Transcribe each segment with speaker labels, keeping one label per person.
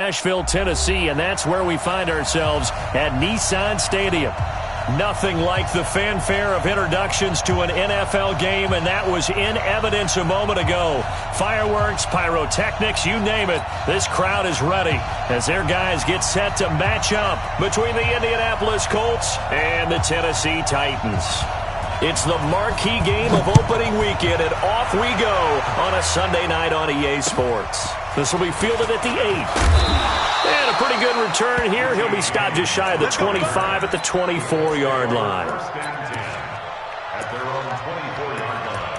Speaker 1: Nashville, Tennessee, and that's where we find ourselves at Nissan Stadium. Nothing like the fanfare of introductions to an NFL game, and that was in evidence a moment ago. Fireworks, pyrotechnics, you name it. This crowd is ready as their guys get set to match up between the Indianapolis Colts and the Tennessee Titans. It's the marquee game of opening weekend, and off we go on a Sunday night on EA Sports. This will be fielded at the 8. And a pretty good return here. He'll be stopped just shy of the 25 at the 24-yard line.
Speaker 2: At their own 24-yard line.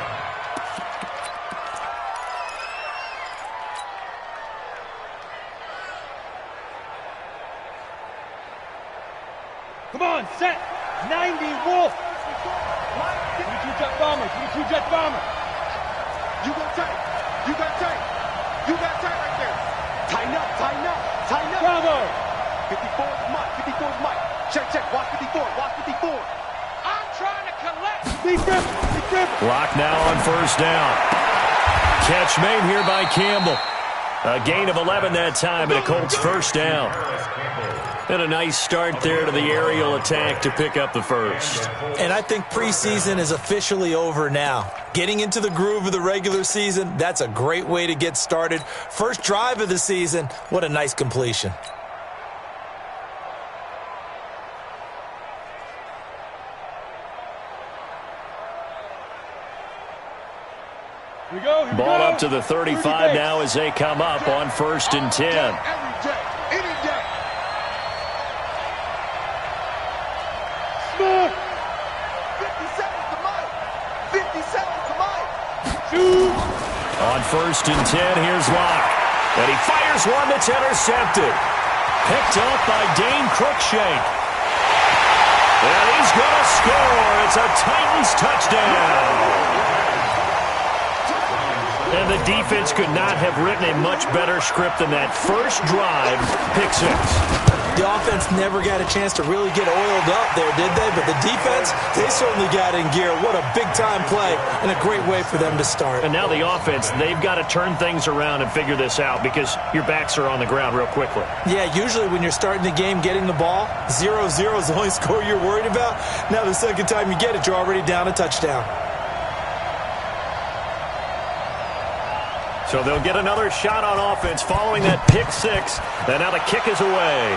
Speaker 3: Come on, set. 90 Wolf. Give me 2 jet bombers. Give me 2 jet bombers.
Speaker 4: You got tight. You got tight. You got tight right there. Tighten up, tighten up, tighten up.
Speaker 3: Bravo.
Speaker 4: 54 is Mike, 54 is Mike. Check, check, watch 54, watch 54.
Speaker 3: I'm trying to collect. Be dribble.
Speaker 1: Block now on first down. Catch made here by Campbell. A gain of 11 that time, and a Colts first down. And a nice start there to the aerial attack to pick up the first.
Speaker 5: And I think preseason is officially over now. Getting into the groove of the regular season, that's a great way to get started. First drive of the season, what a nice completion.
Speaker 3: Here we go.
Speaker 1: Ball up to the 35 now as they come up on 1st and 10.
Speaker 4: Every day, any day.
Speaker 3: Smooth.
Speaker 4: 57 to Mike. 57 to Mike.
Speaker 3: Shoot.
Speaker 1: On 1st and 10, here's Locke. And he fires one that's intercepted. Picked up by Dane Cruikshank. And he's going to score. It's a Titans touchdown. And the defense could not have written a much better script than that first drive, pick 6.
Speaker 5: The offense never got a chance to really get oiled up there, did they? But the defense, they certainly got in gear. What a big-time play and a great way for them to start.
Speaker 1: And now the offense, they've got to turn things around and figure this out because your backs are on the ground real quickly.
Speaker 5: Yeah, usually when you're starting the game getting the ball, 0-0 is the only score you're worried about. Now the second time you get it, you're already down a touchdown.
Speaker 1: So they'll get another shot on offense following that pick 6. And now the kick is away.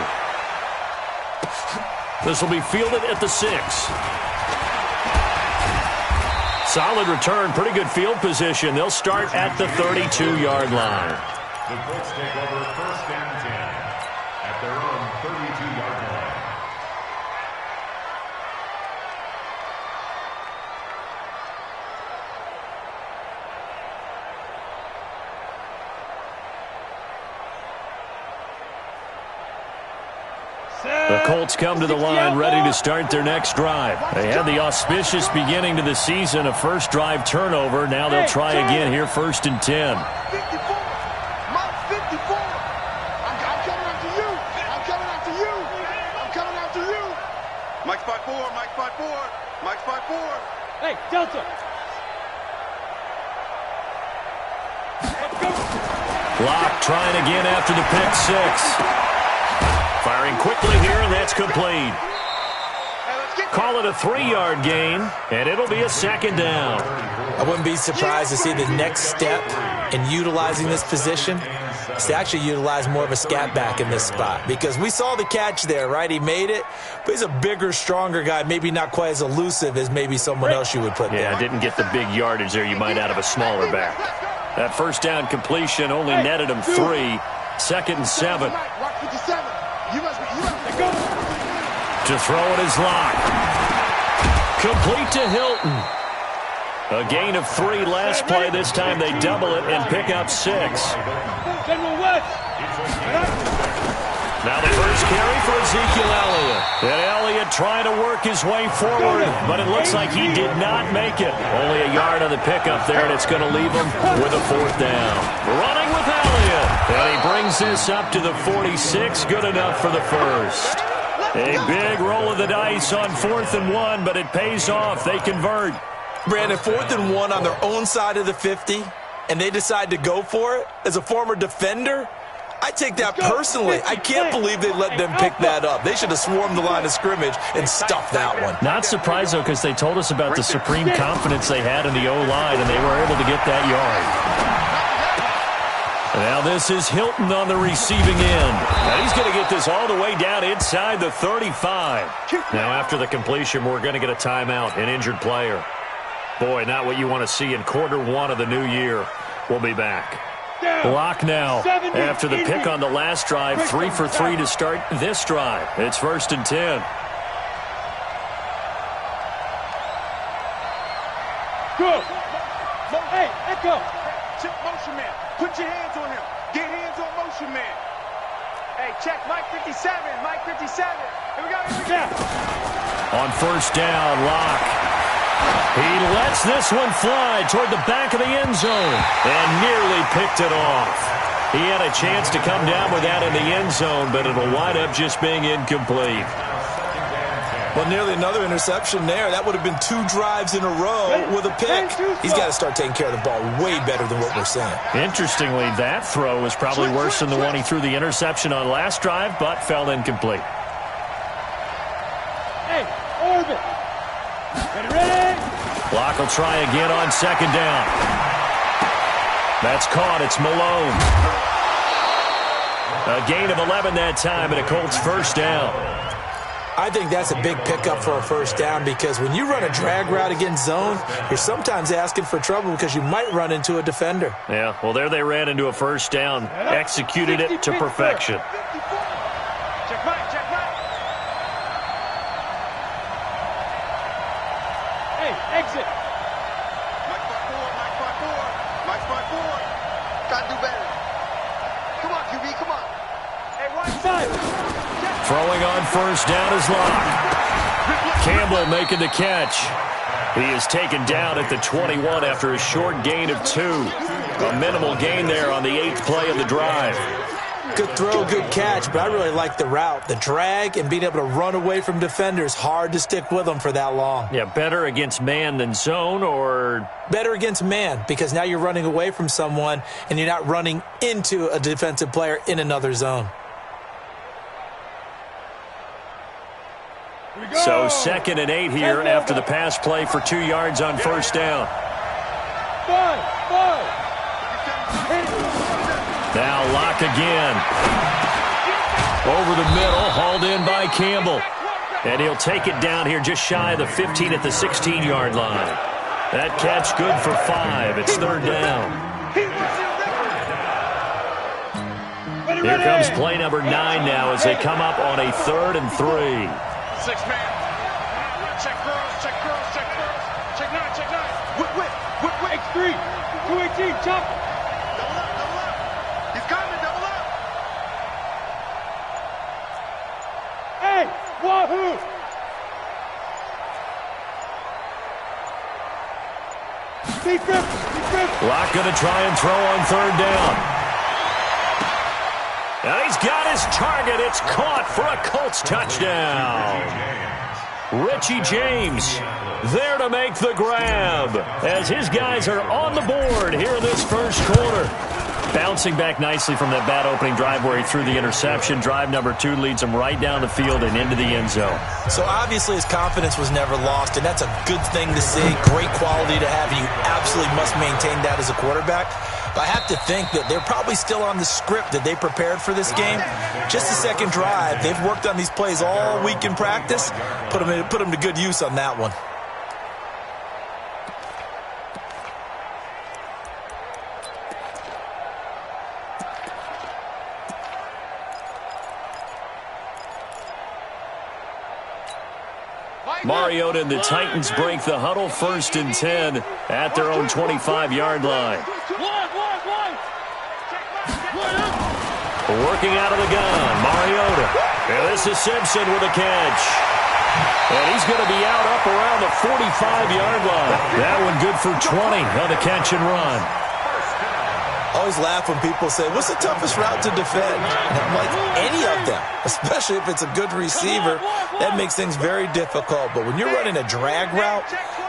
Speaker 1: This will be fielded at the 6. Solid return, pretty good field position. They'll start at the 32-yard line.
Speaker 2: The Colts take over 1st and 10 at their own 32-yard line.
Speaker 1: The Colts come to the line ready to start their next drive. They had the auspicious beginning to the season, a first drive turnover. Now they'll try again here, 1st and 10.
Speaker 4: 54. Mike, 54. I'm coming after you. I'm coming after you. I'm coming after you. Mike, spot 4. Mike, spot 4. Mike, spot 4.
Speaker 3: Hey, Delta. Let's go.
Speaker 1: Locke trying again after the pick 6. Firing quickly here, and that's complete. Call it a 3-yard gain, and it'll be a 2nd down.
Speaker 5: I wouldn't be surprised to see the next step in utilizing this position is to actually utilize more of a scat back in this spot. Because we saw the catch there, right? He made it, but he's a bigger, stronger guy, maybe not quite as elusive as maybe someone else you would put there.
Speaker 1: Yeah, didn't get the big yardage there you might out of a smaller back. That first down completion only netted him 3. 2nd and 7.
Speaker 4: Watch 57. You must be go.
Speaker 1: To throw it is Locke. Complete to Hilton. A gain of 3 last play. This time they double it and pick up 6.
Speaker 3: General West.
Speaker 1: Now the first carry for Ezekiel Elliott. And Elliott trying to work his way forward, but it looks like he did not make it. Only a yard on the pickup there, and it's going to leave him with a 4th down. Running with Elliott. And he brings this up to the 46. Good enough for the first. A big roll of the dice on 4th and 1, but it pays off. They convert.
Speaker 5: Brandon, 4th and 1 on their own side of the 50, and they decide to go for it. As a former defender, I take that personally. I can't believe they let them pick that up. They should have swarmed the line of scrimmage and stuffed that one.
Speaker 1: Not surprised, though, because they told us about the supreme confidence they had in the O-line, and they were able to get that yard. Now this is Hilton on the receiving end. Now he's going to get this all the way down inside the 35. Now after the completion, we're going to get a timeout, an injured player. Boy, not what you want to see in quarter one of the new year. We'll be back. Block now after the pick on the last drive. 3 for 3 to start this drive. It's 1st and 10.
Speaker 3: Good. Hey, Echo.
Speaker 4: Motion man. Put your hands on him. Get hands on motion man.
Speaker 3: Hey, check Mike 57. Mike 57. Here we go.
Speaker 1: On 1st down, Locke. He lets this one fly toward the back of the end zone and nearly picked it off. He had a chance to come down with that in the end zone, but it'll wind up just being incomplete.
Speaker 5: Well, nearly another interception there. That would have been 2 drives in a row with a pick. He's got to start taking care of the ball way better than what we're seeing.
Speaker 1: Interestingly, that throw was probably worse than the one he threw the interception on last drive, but fell incomplete.
Speaker 3: Hey, orbit. Ready?
Speaker 1: Locke will try again on 2nd down. That's caught. It's Malone. A gain of 11 that time, and a Colts 1st down.
Speaker 5: I think that's a big pickup for a 1st down because when you run a drag route against zone, you're sometimes asking for trouble because you might run into a defender.
Speaker 1: Yeah, well, there they ran into a 1st down. Executed it to perfection.
Speaker 3: Check right, check right. Hey, exit.
Speaker 4: Mike 5-4, Mike 5-4. Mike 5-4. Gotta do better. Come on, QB, come on.
Speaker 3: Hey, right side.
Speaker 1: Throwing on 1st down is Locke. Campbell making the catch. He is taken down at the 21 after a short gain of 2. A minimal gain there on the 8th play of the drive.
Speaker 5: Good throw, good catch, but I really like the route. The drag and being able to run away from defenders, hard to stick with them for that long.
Speaker 1: Yeah, better against man than zone, or?
Speaker 5: Better against man, because now you're running away from someone and you're not running into a defensive player in another zone.
Speaker 1: So 2nd and 8 here after the pass play for 2 yards on 1st down. Now Locke again. Over the middle, hauled in by Campbell. And he'll take it down here just shy of the 15 at the 16-yard line. That catch good for 5. It's 3rd down. Here comes play number 9 now as they come up on a 3rd and 3.
Speaker 3: 6-man. Check girls, check girls, check girls. Check 9, check 9. Whip. X3. 218, chop.
Speaker 4: Double up. He's coming, double up.
Speaker 3: Hey, wahoo. Secret.
Speaker 1: Locke going to try and throw on 3rd down. Now he's got his target. It's caught for a Colts touchdown. Richie James there to make the grab as his guys are on the board here in this 1st quarter. Bouncing back nicely from that bad opening drive where he threw the interception. Drive number 2 leads him right down the field and into the end zone.
Speaker 5: So obviously his confidence was never lost, and that's a good thing to see. Great quality to have, and you absolutely must maintain that as a quarterback. But I have to think that they're probably still on the script that they prepared for this game. Just the 2nd drive. They've worked on these plays all week in practice. Put them to good use on that one.
Speaker 1: Mariota and the Titans break the huddle. 1st and 10 at their own 25-yard line. Working out of the gun, Mariota. And this is Simpson with a catch. And he's going to be out up around the 45-yard line. That one good for 20 on the catch and run.
Speaker 5: I always laugh when people say, what's the toughest route to defend? And I'm like, any of them. especially if it's a good receiver. That makes things very difficult. But when you're running a drag route,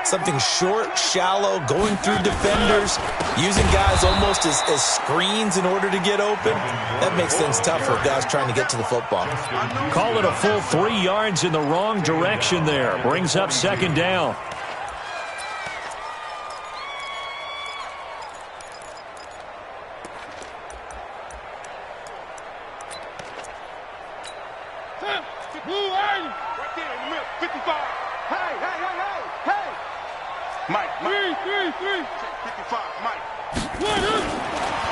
Speaker 5: something short, shallow, going through defenders, using guys almost as screens in order to get open, that makes things tough for guys trying to get to the football.
Speaker 1: Call it a full 3 yards in the wrong direction there. Brings up second down.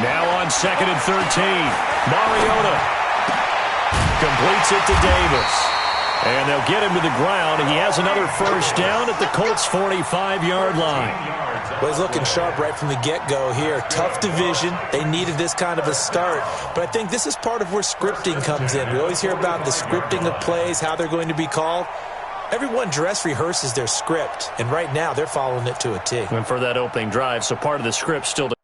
Speaker 1: Now on 2nd and 13. Mariota completes it to Davis. And they'll get him to the ground. He has another first down at the Colts' 45-yard line.
Speaker 5: Well, he's looking sharp right from the get-go here. Tough division. They needed this kind of a start. But I think this is part of where scripting comes in. We always hear about the scripting of plays, how they're going to be called. Everyone dress rehearses their script, and right now they're following it to a T.
Speaker 1: And for that opening drive, so part of the script still to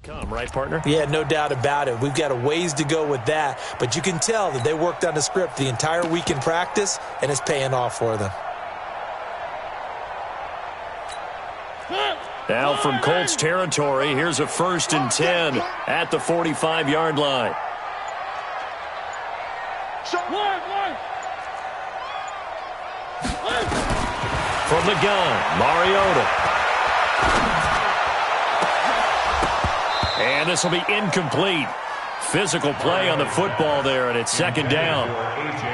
Speaker 1: come, right, partner?
Speaker 5: Yeah, no doubt about it. We've got a ways to go with that, but you can tell that they worked on the script the entire week in practice, and it's paying off for them.
Speaker 1: Now from Colts territory, here's a 1st and 10 at the 45-yard line. From the gun, Mariota. And this will be incomplete. Physical play on the football there, and it's 2nd down.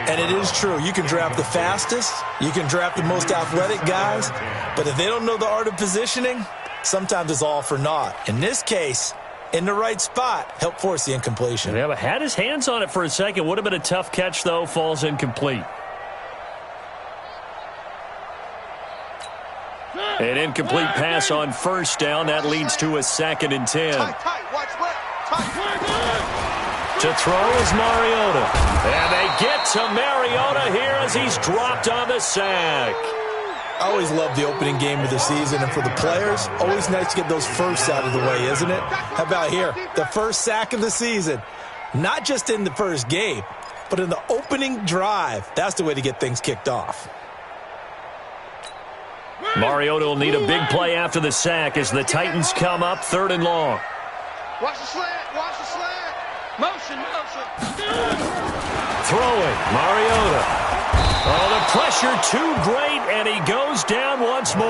Speaker 5: And it is true. You can draft the fastest. You can draft the most athletic guys. But if they don't know the art of positioning, sometimes it's all for naught. In this case, in the right spot, help force the incompletion.
Speaker 1: Yeah, but had his hands on it for a second. Would have been a tough catch, though. Falls incomplete. An incomplete pass on 1st down. That leads to a 2nd and 10. To throw is Mariota. And they get to Mariota here as he's dropped on the sack.
Speaker 5: I always love the opening game of the season, and for the players, always nice to get those firsts out of the way, isn't it? How about here? The first sack of the season. Not just in the first game, but in the opening drive. That's the way to get things kicked off.
Speaker 1: Mariota will need a big play after the sack as the Titans come up 3rd and long.
Speaker 4: Watch the slant. Watch the slant. Motion.
Speaker 1: Throwing, Mariota. Oh, the pressure too great, and he goes down once more.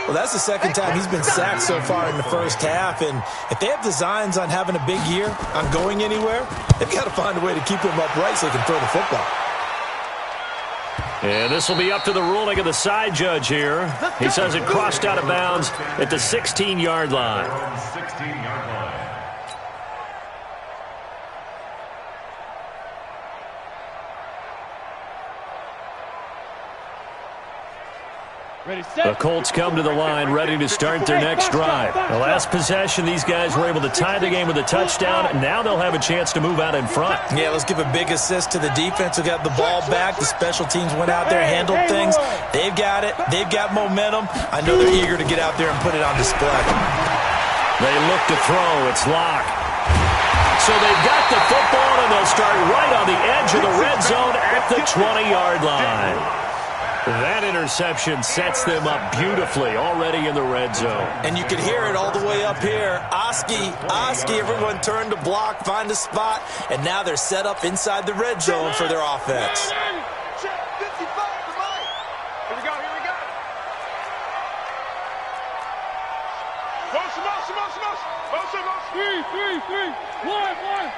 Speaker 5: Well, that's the second time he's been sacked so far in the first half, and if they have designs on having a big year, on going anywhere, they've got to find a way to keep him upright so he can throw the football.
Speaker 1: And this will be up to the ruling of the side judge here. He says it crossed out of bounds at the 16-yard line.
Speaker 2: 16-yard line.
Speaker 1: The Colts come to the line ready to start their next drive. The last possession, these guys were able to tie the game with a touchdown. Now they'll have a chance to move out in front.
Speaker 5: Yeah, let's give a big assist to the defense who got the ball back. The special teams went out there, handled things. They've got it. They've got momentum. I know they're eager to get out there and put it on display.
Speaker 1: They look to throw. It's locked. So they've got the football, and they'll start right on the edge of the red zone at the 20-yard line. That interception sets them up beautifully already in the red zone.
Speaker 5: And you can hear it all the way up here. Oski, everyone turned to block, find a spot, and now they're set up inside the red zone for their offense.
Speaker 3: One.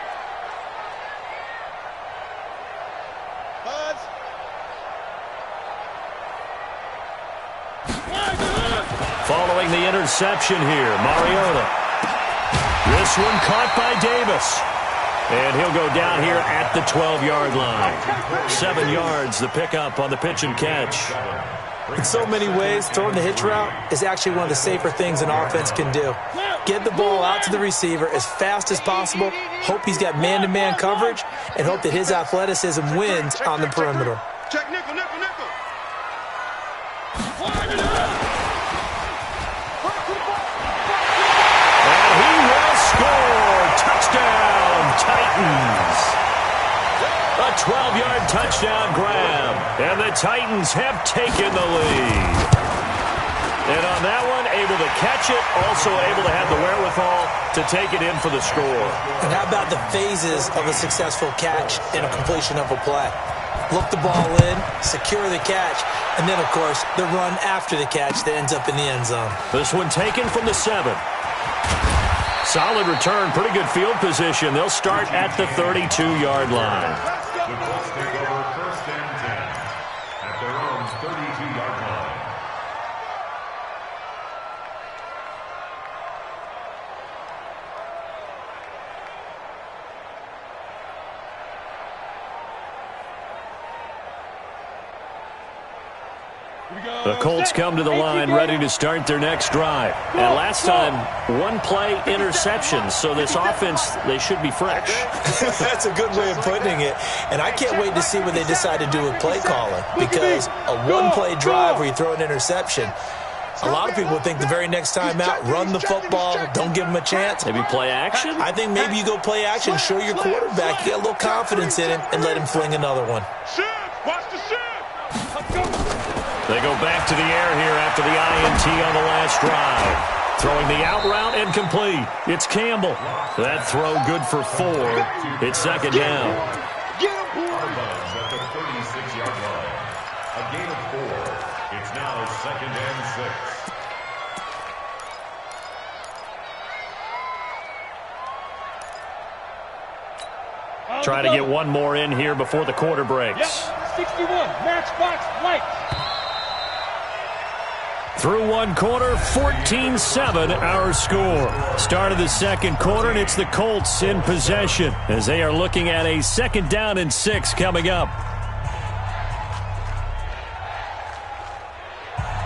Speaker 1: Following throwing the interception here. Mariota. This one caught by Davis. And he'll go down here at the 12-yard line. 7 yards, the pickup on the pitch and catch.
Speaker 5: In so many ways, throwing the hitch route is actually one of the safer things an offense can do. Get the ball out to the receiver as fast as possible, hope he's got man-to-man coverage, and hope that his athleticism wins on the perimeter.
Speaker 4: Check nickel, nickel, nickel.
Speaker 1: And he will score. Touchdown, Titans. A 12-yard touchdown grab. And the Titans have taken the lead. And on that one, able to catch it, also able to have the wherewithal to take it in for the score.
Speaker 5: And how about the phases of a successful catch and a completion of a play? Look the ball in, secure the catch, and then, of course, the run after the catch that ends up in the end zone.
Speaker 1: This one taken from the 7. Solid return, pretty good field position. They'll start at the 32-yard line.
Speaker 2: The Colts take over 1st and 10 at their own 32-yard line.
Speaker 1: The Colts come to the line ready to start their next drive. And last time, one play interception. So this offense, they should be fresh.
Speaker 5: That's a good way of putting it. And I can't wait to see what they decide to do with play calling. Because a one-play drive where you throw an interception, a lot of people think the very next time out, run the football, don't give them a chance.
Speaker 1: Maybe play action?
Speaker 5: I think maybe you go play action, show your quarterback, you get a little confidence in him, and let him fling another one.
Speaker 3: Watch the shit.
Speaker 1: They go back to the air here after the INT on the last drive. Throwing the out route and complete. It's Campbell. That throw good for 4. It's second down.
Speaker 2: Bugs at the 36-yard line. A gain of 4. It's now 2nd and 6.
Speaker 1: Try to get one more in here before the quarter breaks.
Speaker 3: Yep, 61, matchbox white.
Speaker 1: Through one quarter, 14-7 our score. Start of the second quarter, and it's the Colts in possession as they are looking at a 2nd down and 6 coming up.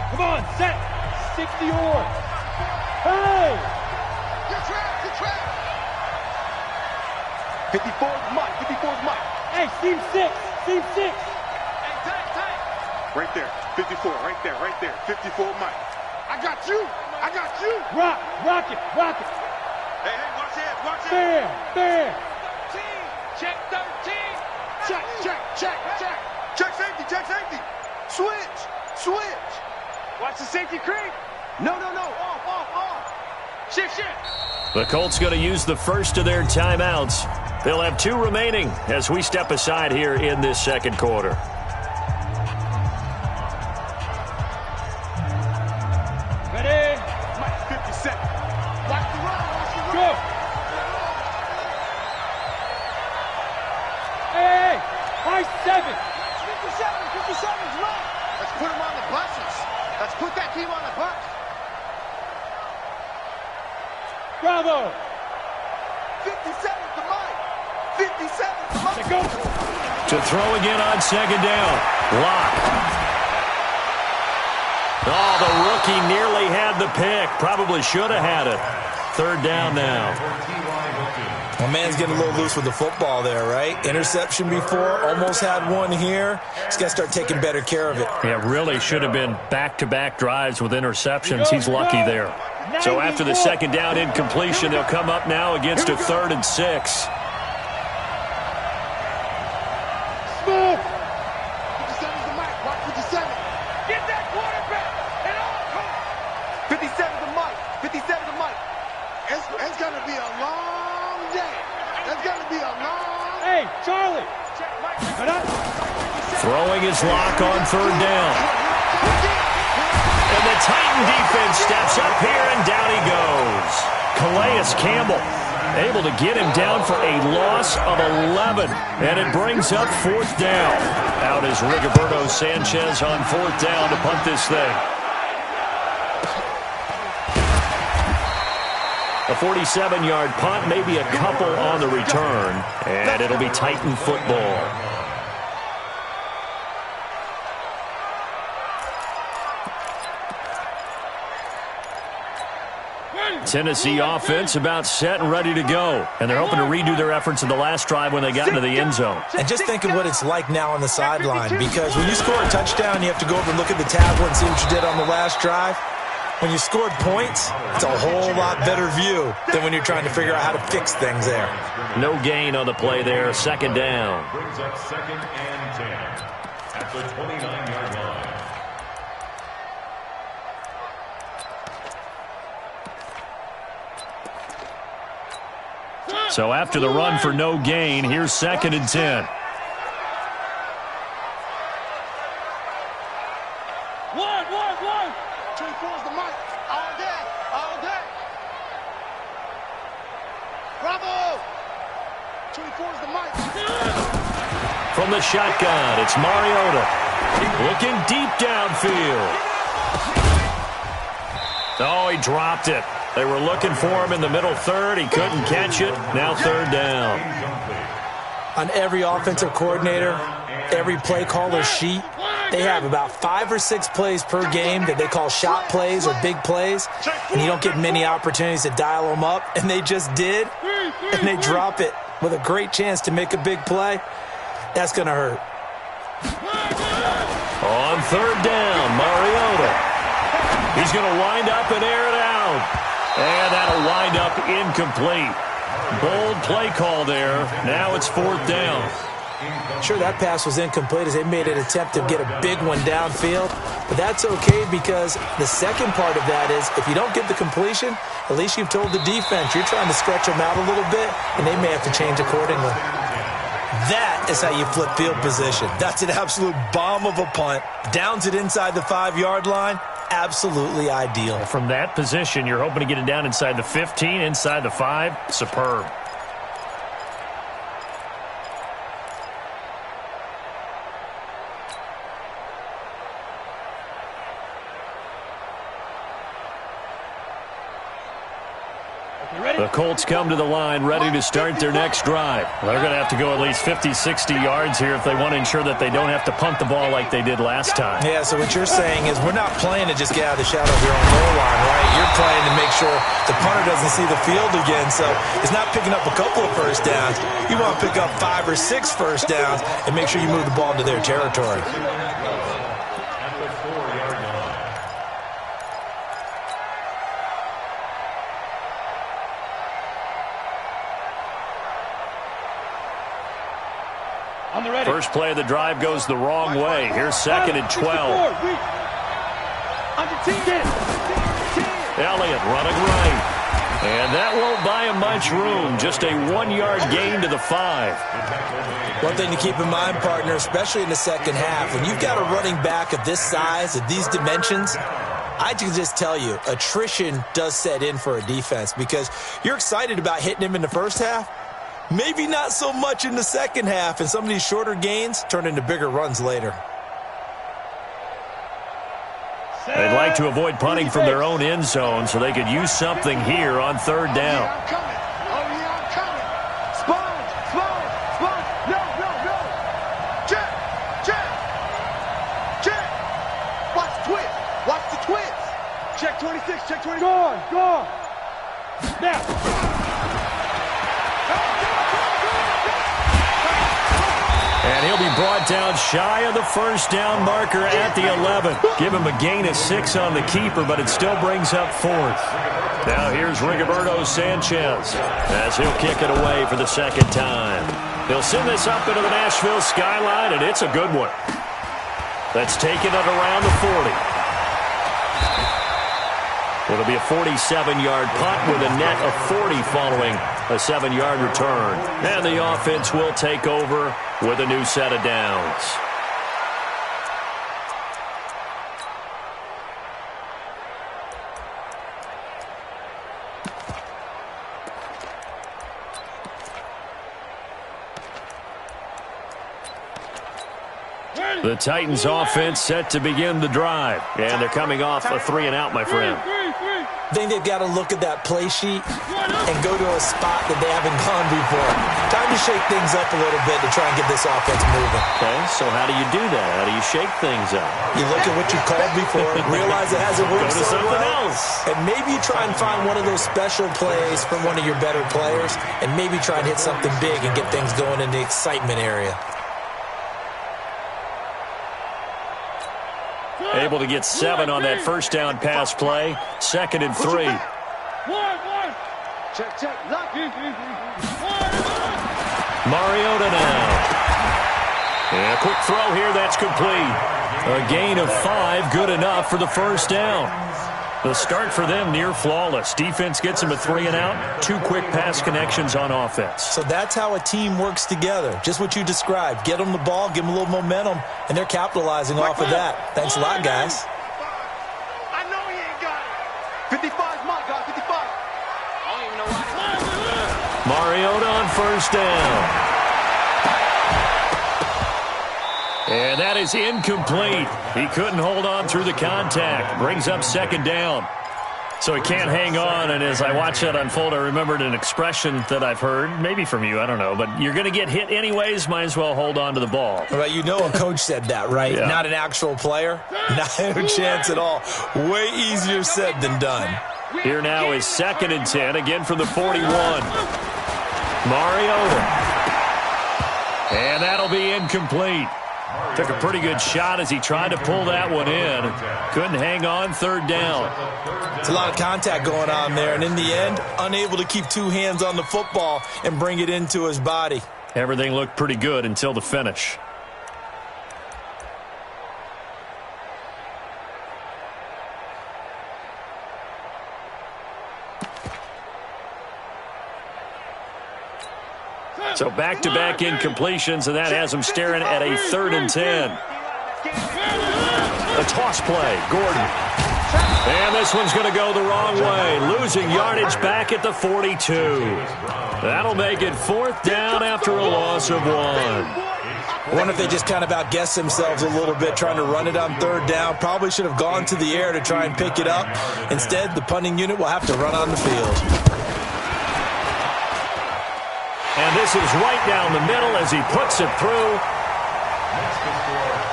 Speaker 3: Come on, set. 60 yards. Hey!
Speaker 4: Get trapped. 54's Mike.
Speaker 3: Hey, seam 6. Seam 6.
Speaker 4: Hey, tight. Right there. 54, right there. 54 Mike. I got you.
Speaker 3: Rock it.
Speaker 4: Hey, watch it.
Speaker 3: Bam.
Speaker 4: Check 13. Check safety. Switch. Watch the safety creep. No. Off. Shift.
Speaker 1: The Colts going to use the first of their timeouts. They'll have 2 remaining as we step aside here in this second quarter.
Speaker 3: Ready?
Speaker 4: Mike, 57. Watch the run.
Speaker 3: Go. Hey. High 7.
Speaker 4: 57's right. Let's put him on the buses. Let's put that team on the bus.
Speaker 3: Bravo.
Speaker 4: 57's the Mike. 57's the Mike.
Speaker 3: Go.
Speaker 1: To throw again on second down. Lock. Oh, the rookie nearly had the pick. Probably should have had it. 3rd down now.
Speaker 5: My man's getting a little loose with the football there, right? Interception before, almost had one here. He's got to start taking better care of it.
Speaker 1: Yeah, really should have been back-to-back drives with interceptions. He's lucky there. So after the second down incompletion, they'll come up now against a 3rd and 6.
Speaker 3: Smooth.
Speaker 4: 57's the Mike. Watch 57.
Speaker 3: Get that quarterback. And on.
Speaker 4: 57's the Mike. 57's the Mike. It's going to be a long day. It's going to be a long...
Speaker 3: Hey, Charlie.
Speaker 1: Throwing his lock on 3rd down. And the Titan defense steps up here, and down he goes. Calais Campbell able to get him down for a loss of 11. And it brings up 4th down. Out is Rigoberto Sanchez on 4th down to punt this thing. A 47-yard punt, maybe a couple on the return, and it'll be Titan football. Tennessee offense about set and ready to go. And they're hoping to redo their efforts in the last drive when they got into the end zone.
Speaker 5: And just think of what it's like now on the sideline, because when you score a touchdown, you have to go over and look at the tablet and see what you did on the last drive. When you scored points, it's a whole lot better view than when you're trying to figure out how to fix things there.
Speaker 1: No gain on the play there. Second down.
Speaker 2: Brings up 2nd and 10 at the 29-yard line.
Speaker 1: So after the run for no gain, here's 2nd and 10.
Speaker 4: One. 24's the mic. All day. Bravo. 24's the mic.
Speaker 1: From the shotgun, it's Mariota. Looking deep downfield. Oh, he dropped it. They were looking for him in the middle third. He couldn't catch it. Now 3rd down.
Speaker 5: On every offensive coordinator, every play caller sheet, they have about 5 or 6 plays per game that they call shot plays or big plays, and you don't get many opportunities to dial them up, and they just did, and they drop it with a great chance to make a big play. That's going to hurt.
Speaker 1: On 3rd down, Mariota. He's going to wind up and air it out. And that'll wind up incomplete. Bold play call there. Now it's 4th down.
Speaker 5: Sure, that pass was incomplete as they made an attempt to get a big one downfield. But that's okay, because the second part of that is if you don't get the completion, at least you've told the defense you're trying to stretch them out a little bit, and they may have to change accordingly. That is how you flip field position. That's an absolute bomb of a punt. Downs it inside the 5-yard line. Absolutely ideal.
Speaker 1: From that position, you're hoping to get it down inside the 15, inside the 5. Superb. The Colts come to the line ready to start their next drive. They're going to have to go at least 50, 60 yards here if they want to ensure that they don't have to punt the ball like they did last time.
Speaker 5: Yeah, so what you're saying is we're not playing to just get out of the shadow of your own goal line, right? You're playing to make sure the punter doesn't see the field again. So it's not picking up a couple of first downs. You want to pick up 5 or 6 first downs and make sure you move the ball into their territory.
Speaker 1: First play of the drive goes the wrong way. Here's 2nd and 12. Elliott running right. And that won't buy him much room. Just a 1-yard gain to the 5.
Speaker 5: One thing to keep in mind, partner, especially in the second half, when you've got a running back of this size, of these dimensions, I can just tell you, attrition does set in for a defense because you're excited about hitting him in the first half. Maybe not so much in the second half, and some of these shorter gains turn into bigger runs later.
Speaker 1: They'd like to avoid punting from their own end zone so they could use something here on 3rd down.
Speaker 4: I'm coming. Sponge. No. Check. Watch the twist. Check 26, check 26.
Speaker 3: Go on. Now.
Speaker 1: And he'll be brought down shy of the first down marker at the 11. Give him a gain of 6 on the keeper, but it still brings up 4th. Now here's Rigoberto Sanchez as he'll kick it away for the second time. He'll send this up into the Nashville skyline, and it's a good one. That's taking it around the 40. It'll be a 47-yard punt with a net of 40 following a 7-yard return. And the offense will take over with a new set of downs. The Titans offense set to begin the drive. And they're coming off a 3-and-out, my friend.
Speaker 5: I think they've got to look at that play sheet and go to a spot that they haven't gone before. Time to shake things up a little bit to try and get this offense moving.
Speaker 1: Okay, so how do you do that? How do you shake things up?
Speaker 5: You look at what you called before, realize it hasn't worked
Speaker 1: Go to
Speaker 5: so
Speaker 1: something
Speaker 5: well,
Speaker 1: else.
Speaker 5: and maybe you try and find one of those special plays from one of your better players, and maybe try and hit something big and get things going in the excitement area.
Speaker 1: Able to get 7 on that first down pass play. 2nd and 3. Mariota now. And a quick throw here, that's complete. A gain of 5, good enough for the first down. The start for them near flawless. Defense gets them a 3 and out. 2 quick pass connections on offense.
Speaker 5: So that's how a team works together. Just what you described. Get them the ball, give them a little momentum, and they're capitalizing off of that. Thanks a lot, guys.
Speaker 4: I know he ain't got it. 55 is my guy, 55. I don't even know why.
Speaker 1: Mariota on first down. And that is incomplete. He couldn't hold on through the contact. Brings up 2nd down. So he can't hang on, and as I watch that unfold, I remembered an expression that I've heard, maybe from you, I don't know, but you're going to get hit anyways, might as well hold on to the ball.
Speaker 5: Well, you know a coach said that, right?
Speaker 1: Yeah.
Speaker 5: Not an actual player. Not a chance at all. Way easier said than done.
Speaker 1: Here now is 2nd and 10, again from the 41. Mariota. And that'll be incomplete. Took a pretty good shot as he tried to pull that one in. Couldn't hang on, 3rd down.
Speaker 5: It's a lot of contact going on there, and in the end, unable to keep 2 hands on the football and bring it into his body.
Speaker 1: Everything looked pretty good until the finish. So back-to-back incompletions, and that has him staring at a 3rd and 10. A toss play, Gordon. And this one's going to go the wrong way. Losing yardage back at the 42. That'll make it 4th down after a loss of 1.
Speaker 5: I wonder if they just kind of outguessed themselves a little bit trying to run it on 3rd down. Probably should have gone to the air to try and pick it up. Instead, the punting unit will have to run on the field.
Speaker 1: And this is right down the middle as he puts it through.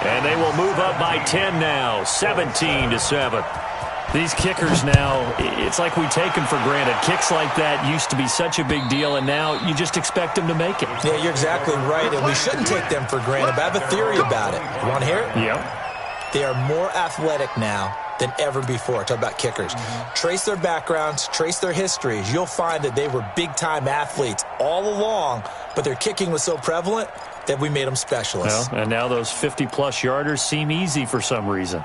Speaker 1: And they will move up by 10 now, 17-7. These kickers now, it's like we take them for granted. Kicks like that used to be such a big deal, and now you just expect them to make it.
Speaker 5: Yeah, you're exactly right, and we shouldn't take them for granted. But I have a theory about it. You want to hear it?
Speaker 1: Yep.
Speaker 5: They are more athletic now than ever before. Talk about kickers. Trace their backgrounds, trace their histories. You'll find that they were big-time athletes all along, but their kicking was so prevalent that we made them specialists.
Speaker 1: Well, and now those 50-plus yarders seem easy for some reason.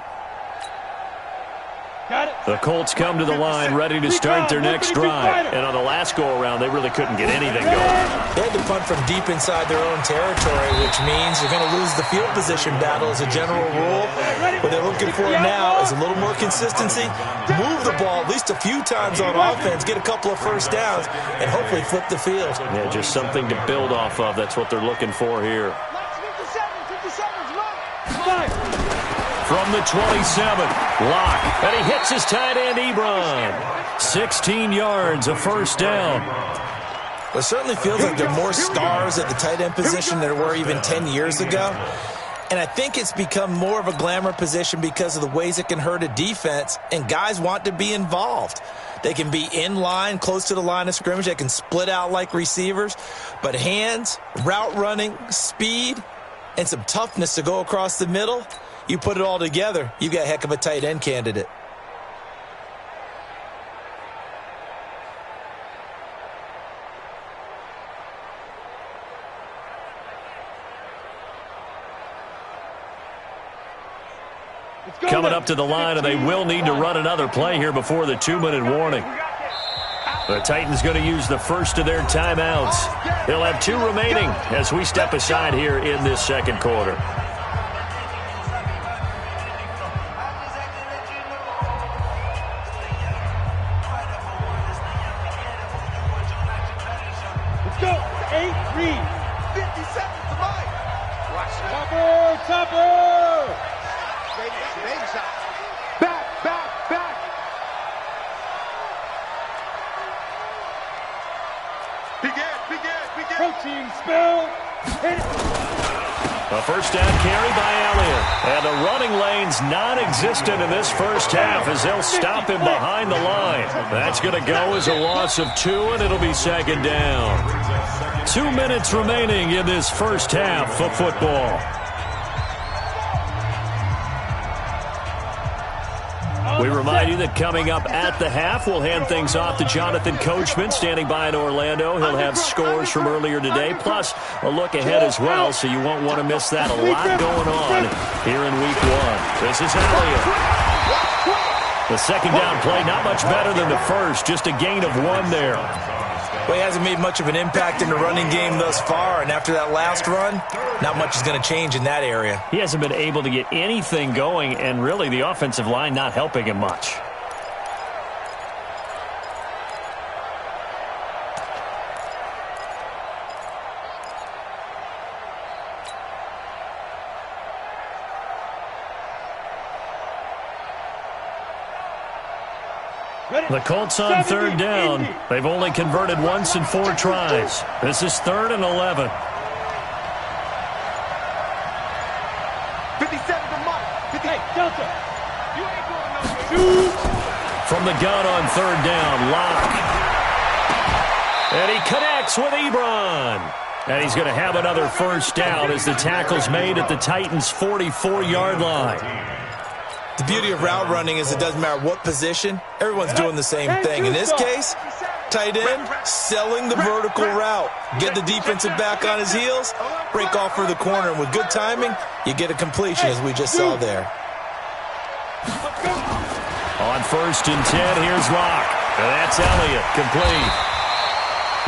Speaker 1: The Colts come to the line ready to start their next drive. And on the last go-around, they really couldn't get anything going.
Speaker 5: They had to punt from deep inside their own territory, which means you're going to lose the field position battle as a general rule. What they're looking for now is a little more consistency, move the ball at least a few times on offense, get a couple of first downs, and hopefully flip the field.
Speaker 1: Yeah, just something to build off of. That's what they're looking for here. From the 27, Locke, and he hits his tight end, Ebron. 16 yards, a first down.
Speaker 5: It certainly feels like there are more stars at the tight end position than there were even 10 years ago. And I think it's become more of a glamour position because of the ways it can hurt a defense, and guys want to be involved. They can be in line, close to the line of scrimmage. They can split out like receivers. But hands, route running, speed, and some toughness to go across the middle, you put it all together, you got a heck of a tight end candidate.
Speaker 1: Coming up to the line, and they will need to run another play here before the 2-minute warning. The Titans going to use the first of their timeouts. They'll have 2 remaining as we step aside here in this second quarter.
Speaker 3: Let's go. 8, read.
Speaker 4: 50 seconds to mine. Watch
Speaker 3: Topper, Topper.
Speaker 4: Baby shot. Back, back, back.
Speaker 3: Protein spill. Hit it.
Speaker 1: A first down carry by Elliott. And the running lane's non-existent in this first half as they'll stop him behind the line. That's going to go as a loss of 2, and it'll be second down. 2 minutes remaining in this first half of football. We remind you that coming up at the half, we'll hand things off to Jonathan Coachman, standing by in Orlando. He'll have scores from earlier today, plus a look ahead as well, so you won't want to miss that. A lot going on here in Week 1. This is Elliott. The second down play, not much better than the first, just a gain of 1 there.
Speaker 5: Well, he hasn't made much of an impact in the running game thus far, and after that last run, not much is going to change in that area.
Speaker 1: He hasn't been able to get anything going, and really the offensive line not helping him much. The Colts on third down. They've only converted once in 4 tries. This is 3rd and 11.
Speaker 4: 57 to Mike.
Speaker 3: Hey, Delta. You ain't going no.
Speaker 1: From the gun on third down, Locke. And he connects with Ebron. And he's going to have another first down as the tackle's made at the Titans' 44-yard line.
Speaker 5: The beauty of route running is it doesn't matter what position, everyone's doing the same thing. In this case, tight end, selling the vertical route. Get the defensive back on his heels, break off for the corner, and with good timing, you get a completion as we just saw there.
Speaker 1: On 1st and 10, here's Locke. And that's Elliott, complete.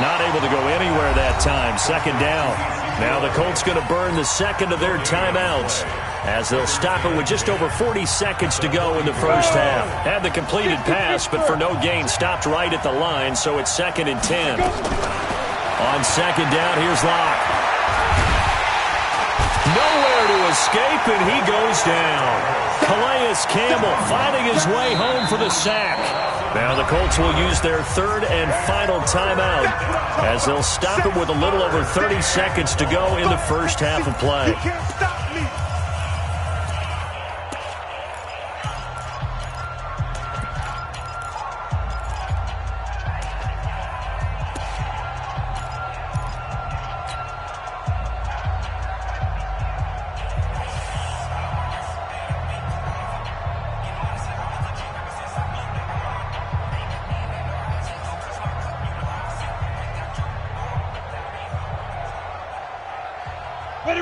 Speaker 1: Not able to go anywhere that time, second down. Now the Colts going to burn the second of their timeouts as they'll stop it with just over 40 seconds to go in the first half. Had the completed pass, but for no gain, stopped right at the line, so it's 2nd and 10. On second down, here's Locke. Nowhere to escape, and he goes down. Calais Campbell finding his way home for the sack. Now the Colts will use their 3rd and final timeout as they'll stop it with a little over 30 seconds to go in the first half of play.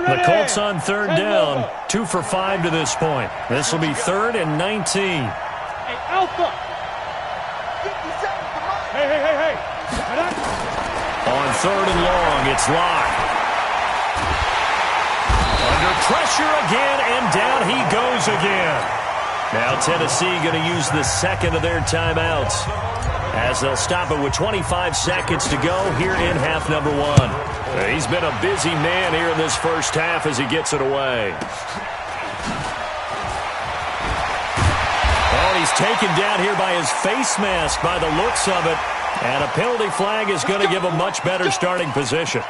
Speaker 1: The Colts on third down, 2 for 5 to this point. This will be 3rd and 19.
Speaker 3: Hey, Alpha. Hey.
Speaker 1: On 3rd and long, it's Locke. Under pressure again, and down he goes again. Now Tennessee going to use the 2nd of their timeouts as they'll stop it with 25 seconds to go here in half number 1. He's been a busy man here in this first half as he gets it away. And he's taken down here by his face mask by the looks of it. And a penalty flag is going to give a much better starting position.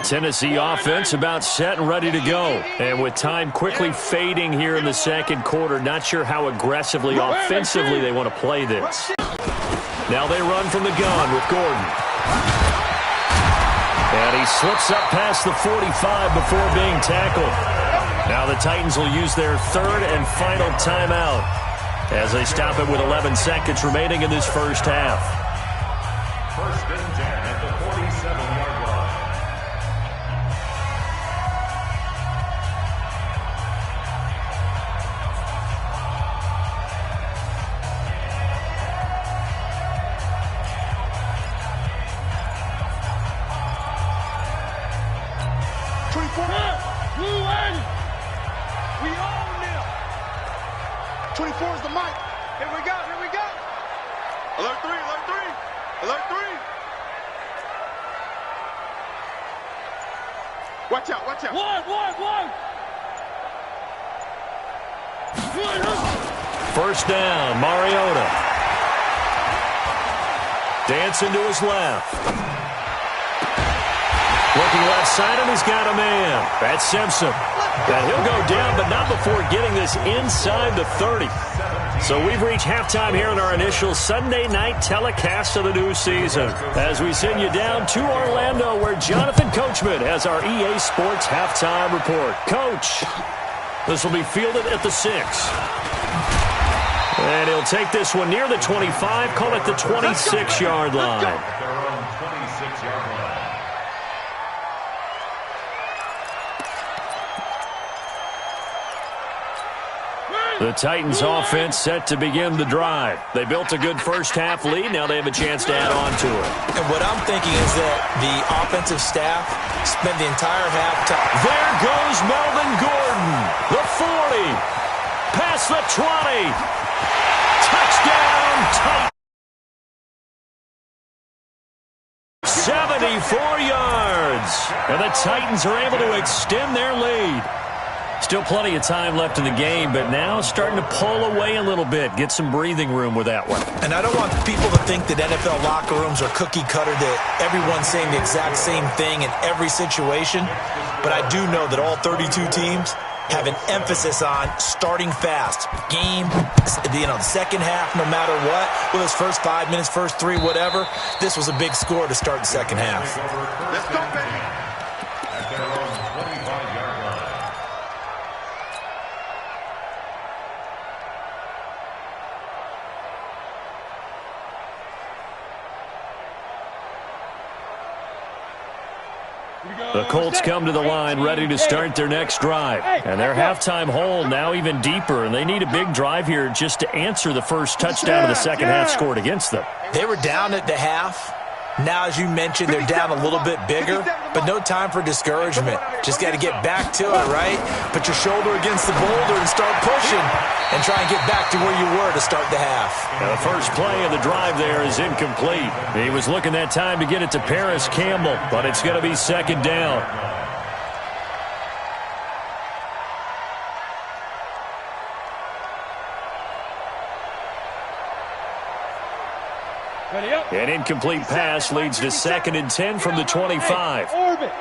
Speaker 1: Tennessee offense about set and ready to go. And with time quickly fading here in the second quarter, not sure how aggressively offensively they want to play this. Now they run from the gun with Gordon. And he slips up past the 45 before being tackled. Now the Titans will use their 3rd and final timeout as they stop it with 11 seconds remaining in this first half.
Speaker 2: 1st and 10 at the 47-yard line.
Speaker 3: Blue end.
Speaker 4: We own them. 24 is the mic. Here we go. Alert 3. Watch out.
Speaker 3: One.
Speaker 1: First down, Mariota. Dancing to his left. Looking left side, and he's got a man. That's Simpson. And he'll go down, but not before getting this inside the 30. So we've reached halftime here in our initial Sunday night telecast of the new season as we send you down to Orlando where Jonathan Coachman has our EA Sports halftime report. Coach, this will be fielded at the 6. And he'll take this one near the 25, call it the 26-yard line.
Speaker 2: Their own 26-yard line.
Speaker 1: The Titans offense set to begin the drive. They built a good first-half lead. Now they have a chance to add on to it.
Speaker 5: And what I'm thinking is that the offensive staff spent the entire halftime.
Speaker 1: There goes Melvin Gordon. The 40. Past the 20. Touchdown, Titans. 74 yards. And the Titans are able to extend their lead. Still plenty of time left in the game, but now starting to pull away a little bit, get some breathing room with that one.
Speaker 5: And I don't want people to think that NFL locker rooms are cookie cutter, that everyone's saying the exact same thing in every situation. But I do know that all 32 teams have an emphasis on starting fast. Game, the second half, no matter what, whether it's first 5 minutes, first 3, whatever, this was a big score to start the second half.
Speaker 4: Let's go, baby.
Speaker 2: At their own 25-yard line.
Speaker 1: The Colts come to the line ready to start their next drive. And their halftime hole now even deeper, and they need a big drive here just to answer the first touchdown of the second half scored against them.
Speaker 5: They were down at the half. Now, as you mentioned, they're down a little bit bigger, but no time for discouragement. Just got to get back to it, right? Put your shoulder against the boulder and start pushing and try and get back to where you were to start the half.
Speaker 1: Now the first play of the drive there is incomplete. He was looking that time to get it to Paris Campbell, but it's going to be second down. An incomplete pass leads to 2nd and 10 from the 25.
Speaker 3: Orbit.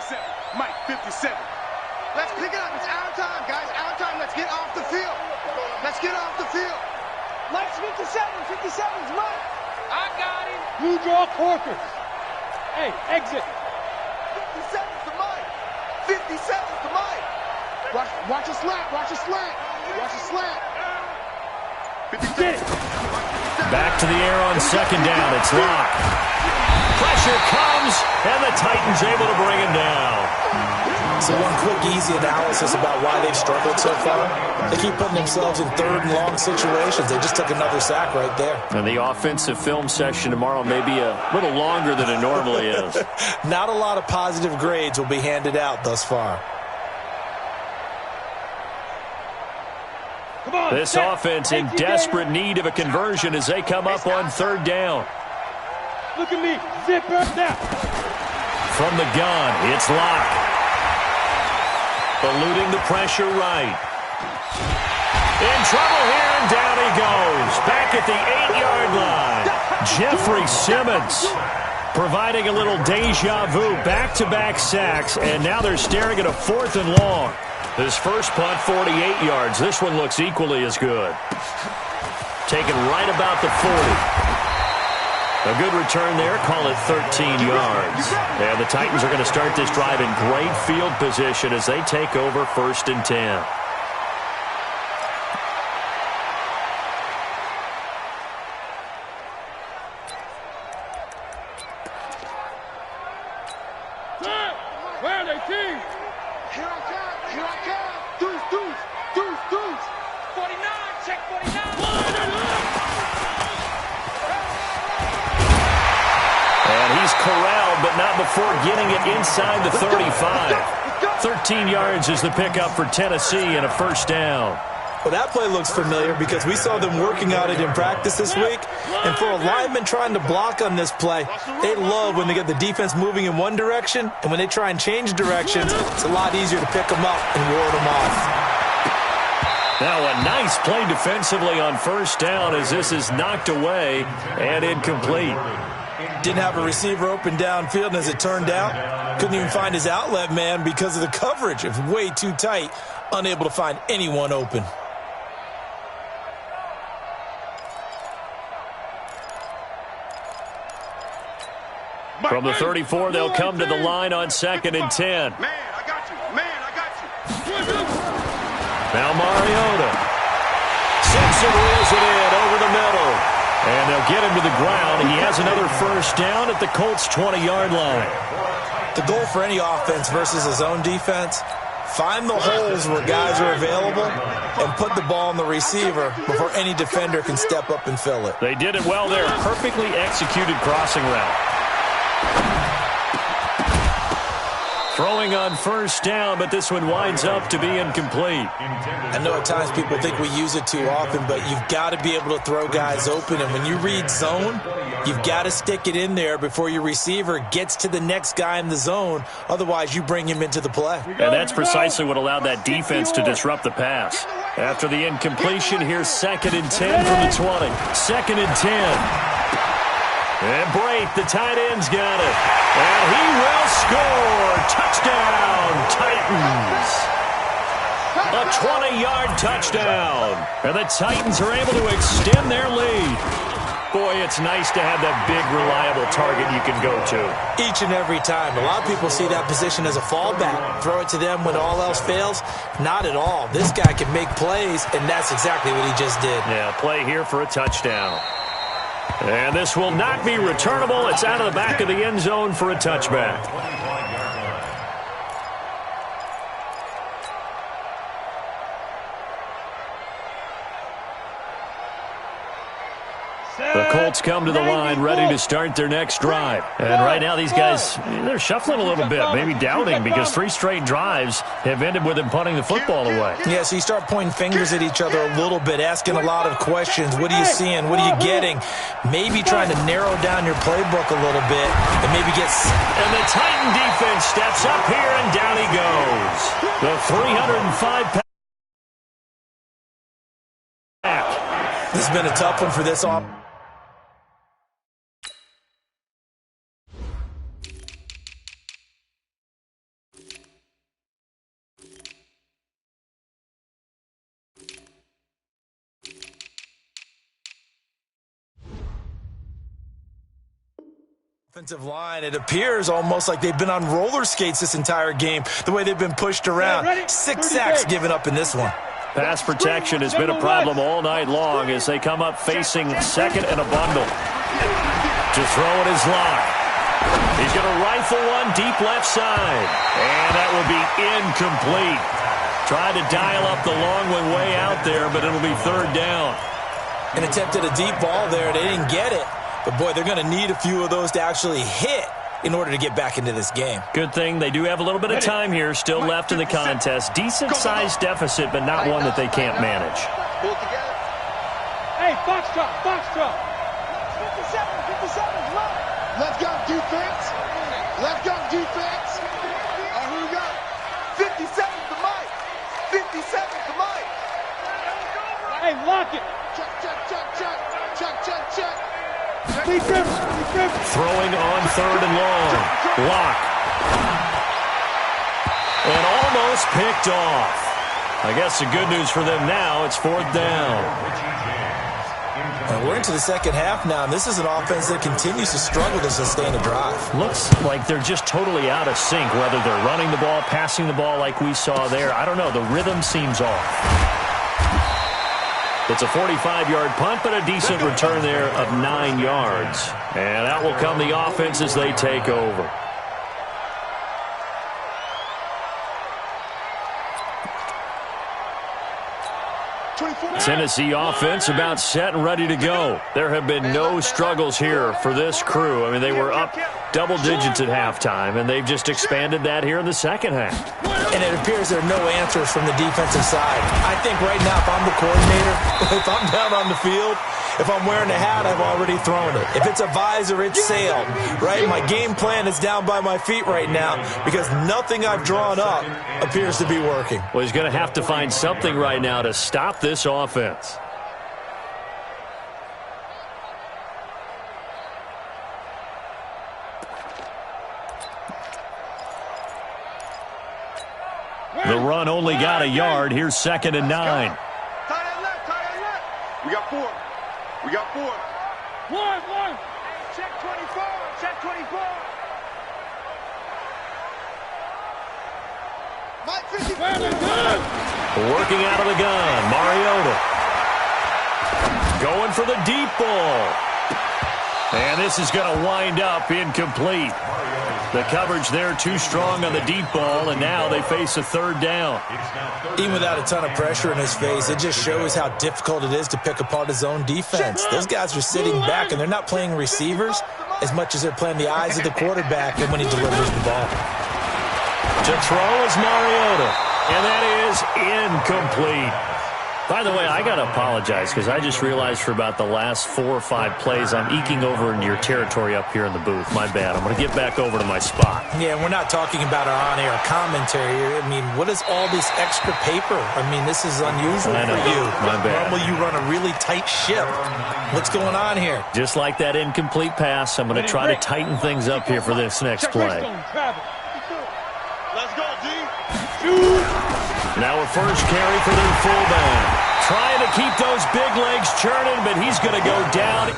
Speaker 4: 57. Mike, 57. Let's pick it up. It's our time, guys. Our time. Let's get off the field. Let's get off the field.
Speaker 3: Mike's 57. 57's Mike. I got him. Blue draw Corkers. Hey, exit.
Speaker 4: 57's to Mike. 57's to Mike. Watch a slant. Watch a slant. Watch a slant. 57.
Speaker 1: Back to the air on second down. It's locked. Pressure comes, and the Titans able to bring him down.
Speaker 5: So one quick, easy analysis about why they've struggled so far. They keep putting themselves in third and long situations. They just took another sack right there.
Speaker 1: And the offensive film session tomorrow may be a little longer than it normally is.
Speaker 5: Not a lot of positive grades will be handed out thus far.
Speaker 1: This offense in desperate need of a conversion as they come up on third down.
Speaker 3: Look at me. Zip up now.
Speaker 1: From the gun, it's locked. Eluding the pressure right. In trouble here, and down he goes. Back at the 8-yard line. Jeffrey Simmons providing a little deja vu. Back-to-back sacks, and now they're staring at a 4th and long. His first punt, 48 yards. This one looks equally as good. Taken right about the 40. A good return there. Call it 13 yards. And the Titans are going to start this drive in great field position as they take over 1st and 10.
Speaker 3: Where are they, team?
Speaker 4: Here I come. Here I come. Deuce, deuce, deuce, deuce.
Speaker 3: 49, check 49.
Speaker 1: And he's corralled, but not before getting it inside the 35. 13 yards is the pickup for Tennessee and a first down.
Speaker 5: Well, that play looks familiar because we saw them working on it in practice this week. And for a lineman trying to block on this play, they love when they get the defense moving in one direction. And when they try and change directions, it's a lot easier to pick them up and ward them off.
Speaker 1: Now a nice play defensively on first down as this is knocked away and incomplete.
Speaker 5: Didn't have a receiver open downfield, and as it turned out, couldn't even find his outlet man because of the coverage. It was way too tight, unable to find anyone open.
Speaker 1: From the 34, they'll come to the line on 2nd and 10.
Speaker 4: Man, I got you. Man, I got you.
Speaker 1: Now Mariota. Simpson wheels it in over the middle. And they'll get him to the ground. He has another first down at the Colts' 20-yard line.
Speaker 5: The goal for any offense versus his own defense, find the holes where guys are available and put the ball on the receiver before any defender can step up and fill it.
Speaker 1: They did it well there. Perfectly executed crossing route. Throwing on first down, but this one winds up to be incomplete.
Speaker 5: I know at times people think we use it too often, but you've got to be able to throw guys open. And when you read zone, you've got to stick it in there before your receiver gets to the next guy in the zone. Otherwise, you bring him into the play.
Speaker 1: And that's precisely what allowed that defense to disrupt the pass. After the incompletion, here's 2nd and 10 from the 20. 2nd and 10. And Brake, the tight end's got it. And he will score. Touchdown, Titans. A 20-yard touchdown. And the Titans are able to extend their lead. Boy, it's nice to have that big, reliable target you can go to.
Speaker 5: Each and every time. A lot of people see that position as a fallback. Throw it to them when all else fails. Not at all. This guy can make plays, and that's exactly what he just did.
Speaker 1: Yeah, play here for a touchdown. And this will not be returnable. It's out of the back of the end zone for a touchback. The Colts come to the line ready to start their next drive. And right now these guys, they're shuffling a little bit, maybe doubting, because 3 straight drives have ended with them punting the football away.
Speaker 5: Yeah, so you start pointing fingers at each other a little bit, asking a lot of questions. What are you seeing? What are you getting? Maybe trying to narrow down your playbook a little bit and maybe get...
Speaker 1: And the Titan defense steps up here, and down he goes. The 305-pound...
Speaker 5: This has been a tough one for this offense. Offensive line, it appears almost like they've been on roller skates this entire game, the way they've been pushed around. 6 sacks given up in this one.
Speaker 1: Pass protection has been a problem all night long as they come up facing 2nd and a bundle. To throw at his line. He's going to rifle one deep left side. And that will be incomplete. Tried to dial up the long one way out there, but it'll be 3rd down.
Speaker 5: An attempt at a deep ball there. They didn't get it. But, boy, they're going to need a few of those to actually hit in order to get back into this game.
Speaker 1: Good thing they do have a little bit of time here still left in the contest. Decent-sized deficit, but not one that they can't manage.
Speaker 4: Pull together.
Speaker 3: Hey, foxtrot, foxtrot.
Speaker 4: 57, come on. Let's go, defense. Let's go, defense. All right, who we got? 57 to Mike. 57 to Mike.
Speaker 3: Hey, lock it.
Speaker 4: Check, check, check, check. Check, check, check.
Speaker 1: Throwing on 3rd and long. Block. And almost picked off. I guess the good news for them now, it's 4th down.
Speaker 5: And we're into the second half now, and this is an offense that continues to struggle to sustain a drive.
Speaker 1: Looks like they're just totally out of sync, whether they're running the ball, passing the ball like we saw there. I don't know. The rhythm seems off. It's a 45-yard punt, but a decent return there of 9 yards. And out will come the offense as they take over. Tennessee offense about set and ready to go. There have been no struggles here for this crew. I mean, they were up double digits at halftime, and they've just expanded that here in the second half.
Speaker 5: And it appears there are no answers from the defensive side. I think right now, if I'm the coordinator, if I'm down on the field, If I'm wearing a hat, I've already thrown it. If it's a visor, it's sailed, right? My game plan is down by my feet right now because nothing I've drawn up appears to be working.
Speaker 1: Well, he's going to have to find something right now to stop this offense. The run only got a yard. Here's 2nd and 9.
Speaker 4: Tie that left, tie that left. We got 4. We got 4.
Speaker 3: One.
Speaker 4: Check 24, check 24. Mike 54.
Speaker 1: Working out of the gun, Mariota. Going for the deep ball. And this is going to wind up incomplete. The coverage there too strong on the deep ball, and now they face a 3rd down.
Speaker 5: Even without a ton of pressure in his face, it just shows how difficult it is to pick apart his own defense. Those guys are sitting back, and they're not playing receivers as much as they're playing the eyes of the quarterback and when he delivers the ball.
Speaker 1: To throw is Mariota, and that is incomplete. By the way, I got to apologize because I just realized for about the last 4 or 5 plays, I'm eking over into your territory up here in the booth. My bad. I'm going to get back over to my spot.
Speaker 5: Yeah, we're not talking about our on-air commentary here. I mean, what is all this extra paper? I mean, this is unusual for you.
Speaker 1: My bad.
Speaker 5: Normally you run a really tight ship. What's going on here?
Speaker 1: Just like that incomplete pass, I'm going to try to tighten things up here for this next play.
Speaker 4: Let's go, D.
Speaker 1: Now a first carry for their fullback. Trying to keep those big legs churning, but he's going to go down.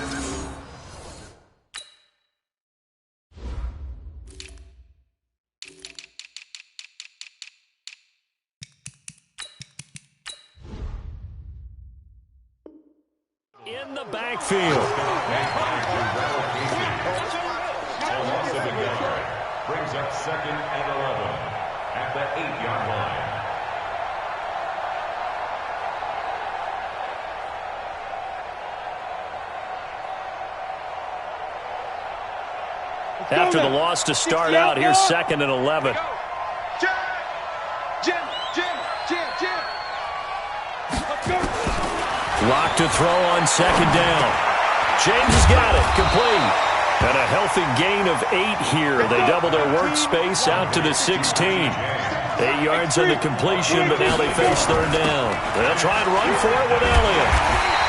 Speaker 1: In the backfield.
Speaker 2: Brings up 2nd and 11 at the 8-yard line.
Speaker 1: After the loss to start out, here's 2nd and 11.
Speaker 4: Jim.
Speaker 1: Lock to throw on 2nd down. James has got it. Complete. And a healthy gain of 8 here. They double their workspace out to the 16. 8 yards on the completion, but now they face 3rd down. They'll try and run for it with Elliott.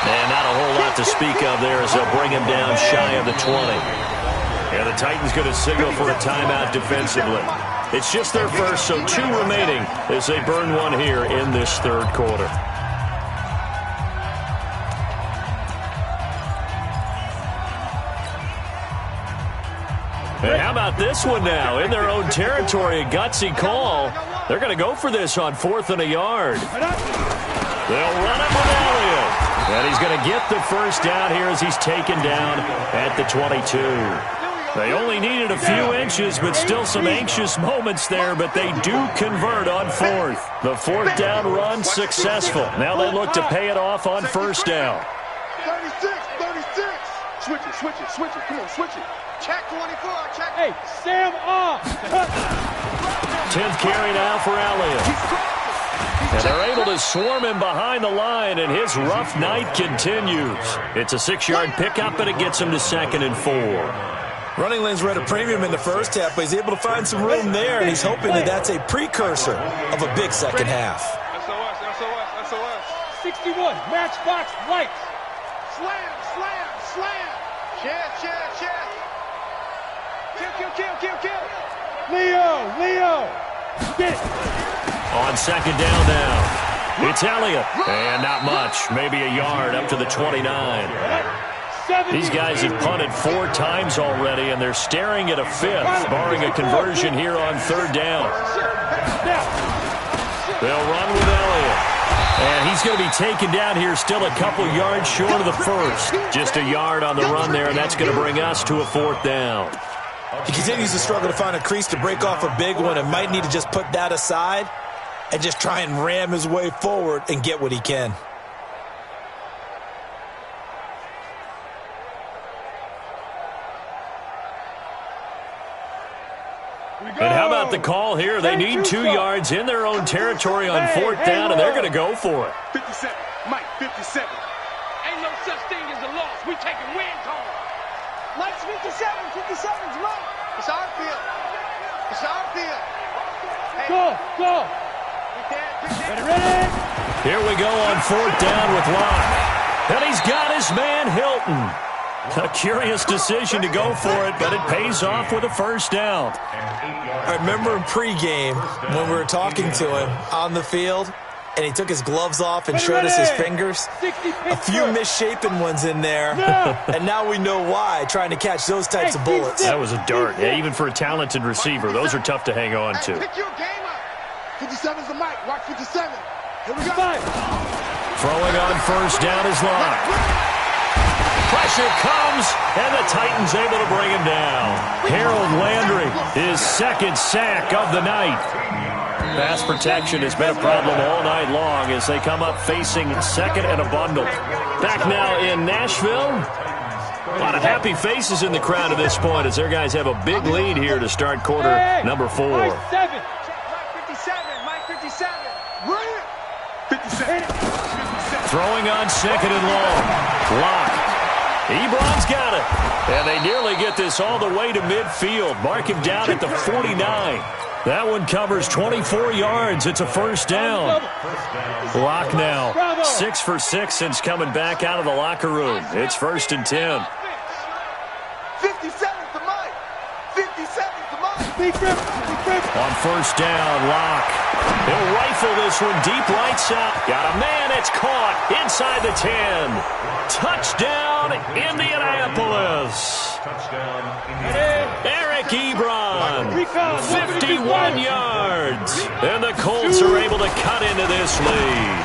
Speaker 1: And not a whole lot to speak of there as they'll bring him down shy of the 20. And the Titans going to signal for a timeout defensively. It's just their first, so 2 remaining as they burn one here in this 3rd quarter. And how about this one now? In their own territory, a gutsy call. They're going to go for this on 4th and a yard. They'll run it with Elliott. And he's going to get the first down here as he's taken down at the 22. They only needed a few inches, but still some anxious moments there, but they do convert on 4th. The 4th down run successful. Now they look to pay it off on 1st down.
Speaker 4: 36. Switch it. Come on, switch it. Check 24, check.
Speaker 3: Hey, Sam off.
Speaker 1: 10th carry now for Elliott. And they're able to swarm him behind the line, and his rough night continues. It's a 6-yard pickup, and it gets him to 2nd and 4.
Speaker 5: Running lanes were at a premium in the first half, but he's able to find some room there, and he's hoping that that's a precursor of a big second half.
Speaker 4: SOS.
Speaker 3: 61, matchbox lights.
Speaker 4: Slam. Chest. Kill.
Speaker 3: Leo. Get it.
Speaker 1: On 2nd down now, it's Elliott. And not much, maybe a yard up to the 29. These guys have punted 4 times already, and they're staring at a 5th, barring a conversion here on 3rd down. They'll run with Elliott. And he's going to be taken down here still a couple yards short of the 1st. Just a yard on the run there, and that's going to bring us to a 4th down.
Speaker 5: He continues to struggle to find a crease to break off a big one and might need to just put that aside and just try and ram his way forward and get what he can.
Speaker 1: And how about the call here? They need 2 yards in their own territory on 4th down, and they're going to go for it.
Speaker 4: 57. Mike, 57.
Speaker 3: Ain't no such thing as a loss. We taking wins home.
Speaker 4: Mike's 57. 57's Mike. It's our field. It's our field. Hey.
Speaker 3: Go. Ready.
Speaker 1: Here we go on 4th down with Locke. And he's got his man Hilton. A curious decision to go for it, but it pays off with a first down.
Speaker 5: I remember in pregame when we were talking to him on the field, and he took his gloves off and showed us his fingers. A few misshapen ones in there, and now we know why, trying to catch those types of bullets.
Speaker 1: That was a dart. Yeah, even for a talented receiver, those are tough to hang on to.
Speaker 4: Pick your game up. 57's the Mike. Watch 57. Here we go.
Speaker 1: Throwing on first down is Locke. Pressure comes, and the Titans able to bring him down. Harold Landry, his second sack of the night. Pass protection has been a problem all night long as they come up facing second and a bundle. Back now in Nashville. A lot of happy faces in the crowd at this point as their guys have a big lead here to start quarter number 4.
Speaker 3: Mike 57.
Speaker 4: Mike 57. Run it. 57.
Speaker 1: Throwing on second and long. Locke. Ebron's got it. And they nearly get this all the way to midfield. Mark him down at the 49. That one covers 24 yards. It's a first down. Locke now 6 for 6 since coming back out of the locker room. It's 1st and 10.
Speaker 4: 57's the Mike. 57's the Mike.
Speaker 3: Big rip.
Speaker 1: On first down, Locke. He'll rifle this one deep right side. Got a man. It's caught inside the 10. Touchdown, Indianapolis. Eric Ebron, 51 yards. And the Colts are able to cut into this lead.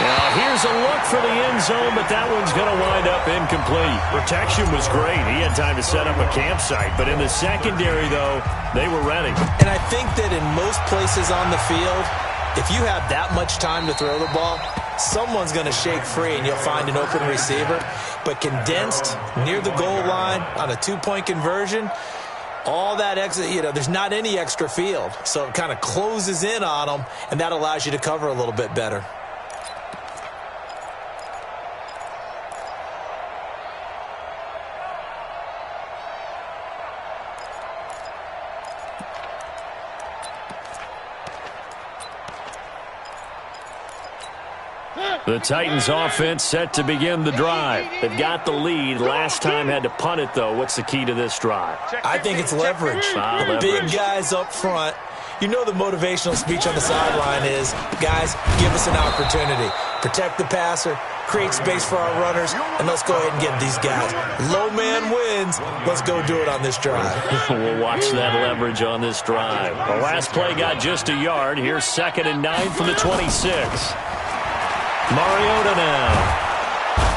Speaker 1: Now, here's a look for the end zone, but that one's going to wind up incomplete. Protection was great. He had time to set up a campsite. But in the secondary, though, they were ready.
Speaker 5: And I think that in most places on the field, if you have that much time to throw the ball, someone's going to shake free and you'll find an open receiver. But condensed near the goal line on a 2-point conversion, all that extra, there's not any extra field. So it kind of closes in on them, and that allows you to cover a little bit better.
Speaker 1: The Titans offense set to begin the drive. They've got the lead. Last time had to punt it, though. What's the key to this drive?
Speaker 5: I think it's leverage. The big guys up front. You know the motivational speech on the sideline is, guys, give us an opportunity. Protect the passer, create space for our runners, and let's go ahead and get these guys. Low man wins. Let's go do it on this drive.
Speaker 1: We'll watch that leverage on this drive. The last play got just a yard. Here's 2nd and 9 from the 26. Mariota now.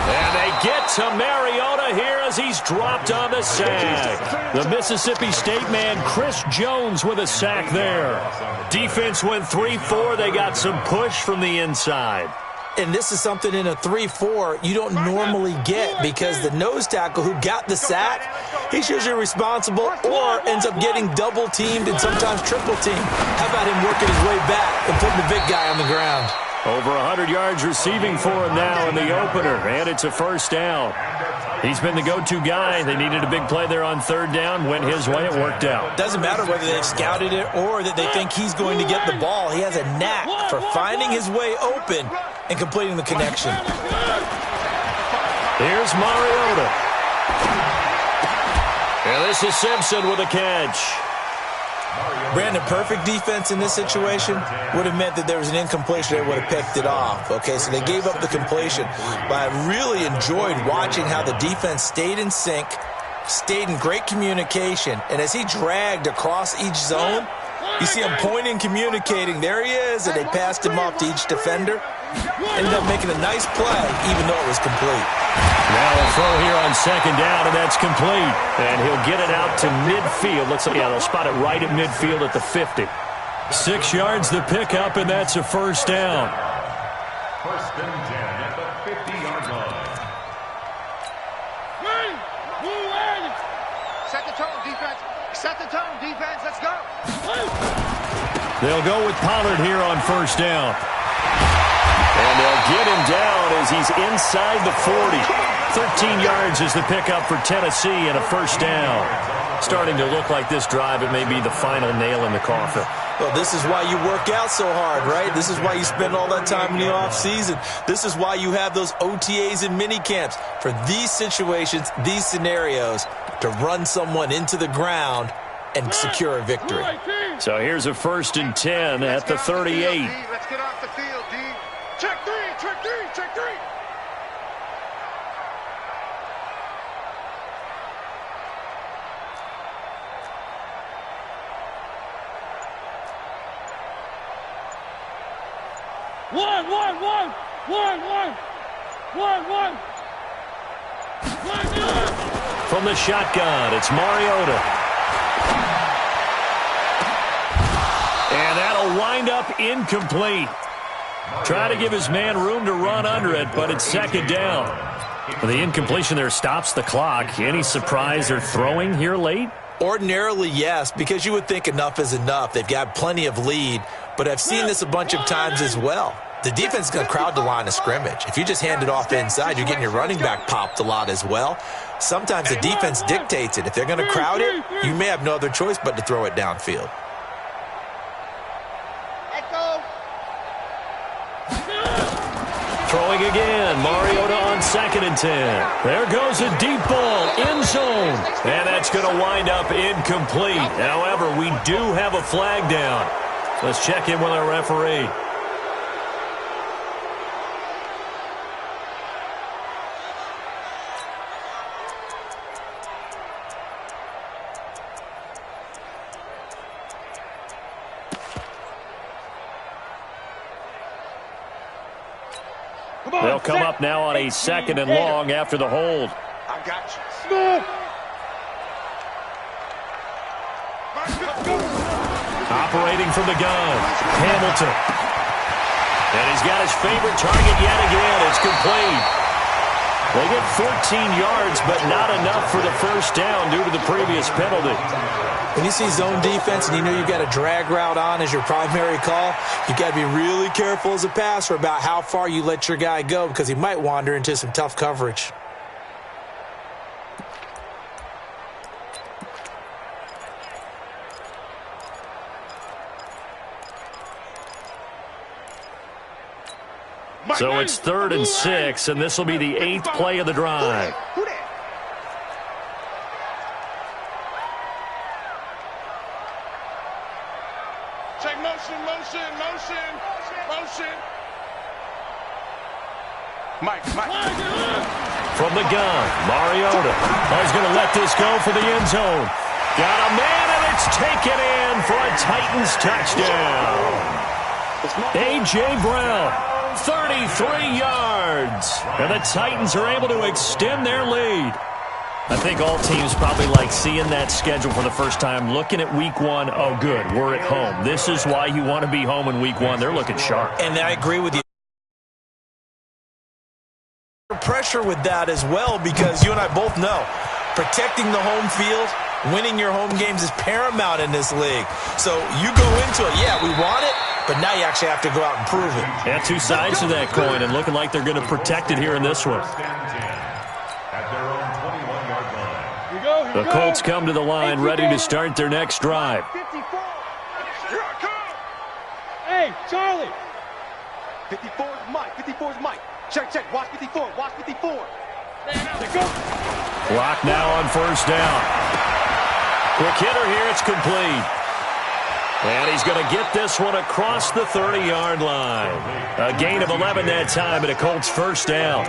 Speaker 1: And they get to Mariota here as he's dropped on the sack. The Mississippi State man, Chris Jones, with a sack there. Defense went 3-4. They got some push from the inside.
Speaker 5: And this is something in a 3-4 you don't normally get because the nose tackle who got the sack, he's usually responsible or ends up getting double-teamed and sometimes triple-teamed. How about him working his way back and putting the big guy on the ground?
Speaker 1: Over 100 yards receiving for him now in the opener, and it's a first down. He's been the go-to guy. They needed a big play there on 3rd down. Went his way. It worked out.
Speaker 5: Doesn't matter whether they've scouted it or that they think he's going to get the ball. He has a knack for finding his way open and completing the connection.
Speaker 1: Here's Mariota. And this is Simpson with a catch.
Speaker 5: Brandon, perfect defense in this situation would have meant that there was an incompletion. They would have picked it off. Okay, so they gave up the completion. But I really enjoyed watching how the defense stayed in sync, stayed in great communication. And as he dragged across each zone, you see him pointing, communicating. There he is, and they passed him off to each defender. Ended up making a nice play, even though it was complete.
Speaker 1: Now a throw here on 2nd down, and that's complete. And he'll get it out to midfield. Looks like, they'll spot it right at midfield at the 50. 6 yards the pickup, and that's a first down.
Speaker 2: 1st and 10 at the 50-yard line.
Speaker 4: Set the tone, defense. Set the tone, defense. Let's go.
Speaker 1: They'll go with Pollard here on 1st down. And And they'll get him down as he's inside the 40. 13 yards is the pickup for Tennessee and a first down. Starting to look like this drive, it may be the final nail in the coffin.
Speaker 5: Well, this is why you work out so hard, right? This is why you spend all that time in the offseason. This is why you have those OTAs and mini camps for these situations, these scenarios, to run someone into the ground and secure a victory.
Speaker 1: So here's a 1st and 10 at the 38.
Speaker 4: Let's get off the field, D.
Speaker 3: Check three, check three, check three. One.
Speaker 1: From the shotgun, it's Mariota. And that'll wind up incomplete. Try to give his man room to run under it, but it's 2nd down. The incompletion there stops the clock. Any surprise they're throwing here late?
Speaker 5: Ordinarily, yes, because you would think enough is enough. They've got plenty of lead, but I've seen this a bunch of times as well. The defense is going to crowd the line of scrimmage. If you just hand it off inside, you're getting your running back popped a lot as well. Sometimes the defense dictates it. If they're going to crowd it, you may have no other choice but to throw it downfield.
Speaker 1: Throwing again, Mariota on 2nd and 10. There goes a deep ball, end zone. And that's going to wind up incomplete. However, we do have a flag down. Let's check in with our referee. They'll come up now on a 2nd and long after the hold.
Speaker 4: I got you.
Speaker 1: Operating from the gun, Hamilton. And he's got his favorite target yet again. It's complete. They get 14 yards, but not enough for the first down due to the previous penalty.
Speaker 5: When you see zone defense and you know you've got a drag route on as your primary call, you've got to be really careful as a passer about how far you let your guy go because he might wander into some tough coverage.
Speaker 1: So it's 3rd and 6, and this will be the 8th play of the drive.
Speaker 3: Check motion.
Speaker 4: Mike.
Speaker 1: From the gun, Mariota. He's going to let this go for the end zone. Got a man, and it's taken in for a Titans touchdown. A.J. Brown. 33 yards. And the Titans are able to extend their lead. I think all teams probably like seeing that schedule for the first time, looking at week 1. Oh, good, we're at home. This is why you want to be home in week 1. They're looking sharp.
Speaker 5: And I agree with you. Pressure with that as well because you and I both know protecting the home field, winning your home games is paramount in this league. So you go into it, yeah, we want it, but now you actually have to go out and prove it.
Speaker 1: Yeah, two sides to that coin, and looking like they're going to protect it here in this one. The Colts come to the line, ready to start their next drive.
Speaker 3: Hey, Charlie.
Speaker 4: 54 is Mike. 54 is Mike. Check. Watch 54. Watch 54.
Speaker 1: Clock now on first down. Quick hitter here. It's complete. And he's going to get this one across the 30-yard line. A gain of 11 that time, and a Colts first down.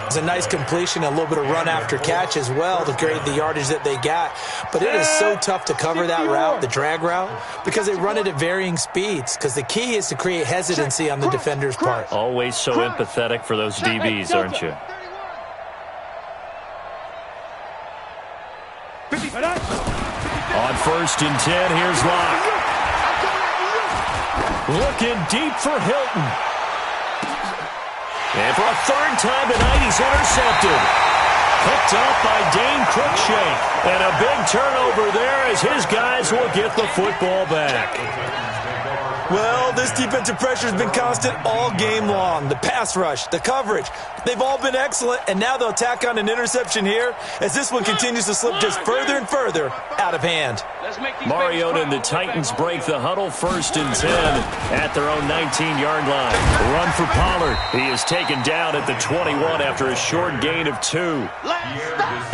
Speaker 5: It's a nice completion, a little bit of run after catch as well to create the yardage that they got. But it is so tough to cover that route, the drag route, because they run it at varying speeds. Because the key is to create hesitancy on the defender's part.
Speaker 1: Always so empathetic for those DBs, aren't you? On first and 10, here's Locke. Looking deep for Hilton. And for a third time tonight, he's intercepted. Picked up by Dane Cruikshank. And a big turnover there as his guys will get the football back.
Speaker 5: Well, this defensive pressure has been constant all game long. The pass rush, the coverage, they've all been excellent, and now they'll tack on an interception here as this one continues to slip just further and further out of hand.
Speaker 1: Mariota and the Titans break the huddle, 1st and 10 at their own 19-yard line. Run for Pollard. He is taken down at the 21 after a short gain of 2.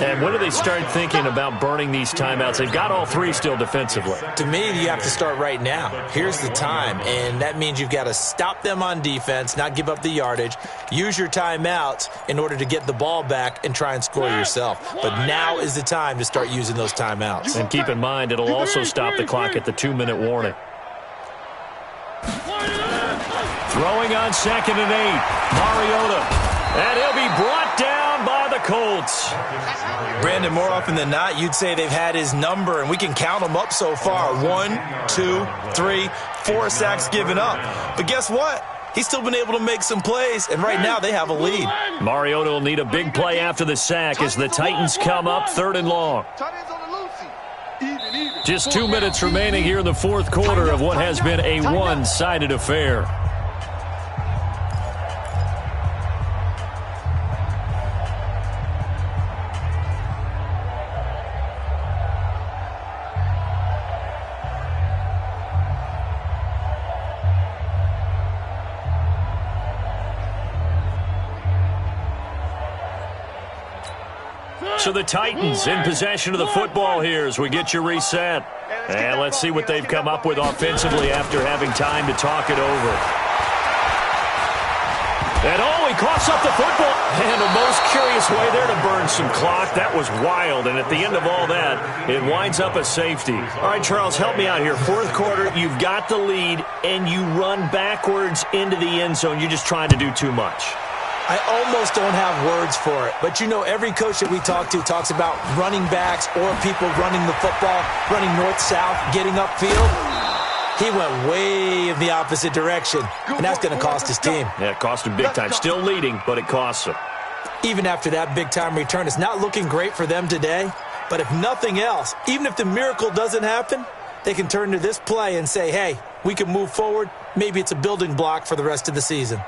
Speaker 1: And when do they start thinking about burning these timeouts? They've got all 3 still defensively.
Speaker 5: To me, you have to start right now. Here's the time, and that means you've got to stop them on defense, not give up the yardage, use your timeouts in order to get the ball back and try and score yourself. But now is the time to start using those timeouts.
Speaker 1: And keep in mind, it'll also stop the clock at the 2-minute warning. Throwing on 2nd and 8. Mariota. And he'll be brought down by the Colts.
Speaker 5: Brandon, more often than not, you'd say they've had his number, and we can count them up so far. 1, 2, 3, 4 sacks given up. But guess what? He's still been able to make some plays, and right now they have a lead.
Speaker 1: Mariota will need a big play after the sack as the Titans come up 3rd and long. Just 2 minutes remaining here in the 4th quarter of what has been a one-sided affair. So the Titans in possession of the football here as we get you reset. And let's see what they've come up with offensively after having time to talk it over. And he coughs up the football. And the most curious way there to burn some clock. That was wild. And at the end of all that, it winds up a safety. All right, Charles, help me out here. 4th quarter, you've got the lead, and you run backwards into the end zone. You're just trying to do too much.
Speaker 5: I almost don't have words for it. But, you know, every coach that we talk to talks about running backs or people running the football, running north-south, getting upfield. He went way in the opposite direction, and that's going to cost his team.
Speaker 1: Yeah, it cost him big time. Still leading, but it costs him.
Speaker 5: Even after that big-time return, it's not looking great for them today. But if nothing else, even if the miracle doesn't happen, they can turn to this play and say, hey, we can move forward. Maybe it's a building block for the rest of the season.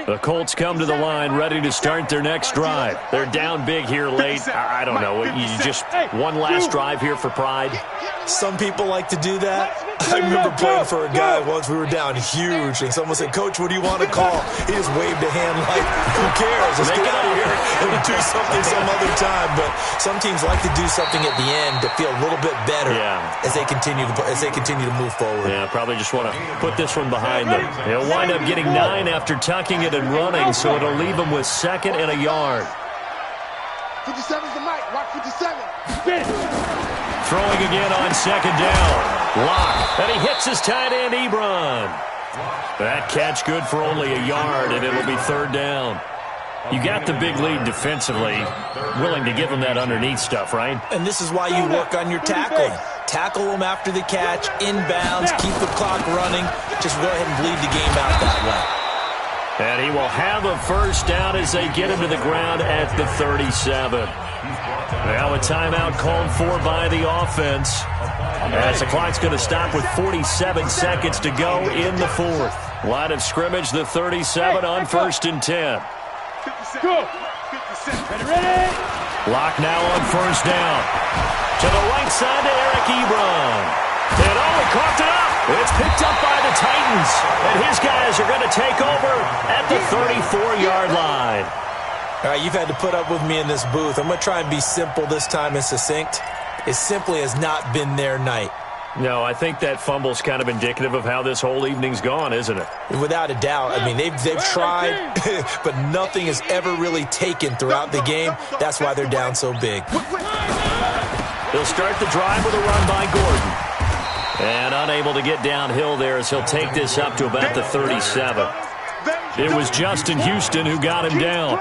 Speaker 1: The Colts come to the line ready to start their next drive. They're down big here late. I don't know. You just one last drive here for pride?
Speaker 5: Some people like to do that. I remember playing for a guy once. We were down huge, and someone said, Coach, what do you want to call? He just waved a hand like, who cares? Let's get out of here and do something some other time. But some teams like to do something at the end to feel a little bit better as they continue to move forward.
Speaker 1: Yeah, probably just want to put this one behind them. They'll wind up getting 9 after tucking it and running, so it'll leave them with 2nd and a yard.
Speaker 4: 57's the mic. Watch 57.
Speaker 1: Throwing again on 2nd down. Lock. And he hits his tight end, Ebron. That catch good for only a yard, and it'll be 3rd down. You got the big lead defensively, willing to give them that underneath stuff, right?
Speaker 5: And this is why you work on your tackling. Tackle them after the catch, inbounds, keep the clock running. Just go ahead and bleed the game out that way.
Speaker 1: And he will have a 1st down as they get him to the ground at the 37. Now a timeout called for by the offense. As the clock's going to stop with 47 seconds to go in the 4th. Line of scrimmage, the 37 on 1st and 10.
Speaker 3: Go. Ready?
Speaker 1: Lock now on 1st down. To the right side to Eric Ebron. And he caught it up. It's picked up by the Titans. And his guys are going to take over at the 34-yard line.
Speaker 5: All right, you've had to put up with me in this booth. I'm going to try and be simple this time and succinct. It simply has not been their night.
Speaker 1: No, I think that fumble's kind of indicative of how this whole evening's gone, isn't it?
Speaker 5: Without a doubt. I mean, they've tried, but nothing has ever really taken throughout the game. That's why they're down so big.
Speaker 1: They'll start the drive with a run by Gordon. And unable to get downhill there as he'll take this up to about the 37. It was Justin Houston who got him down.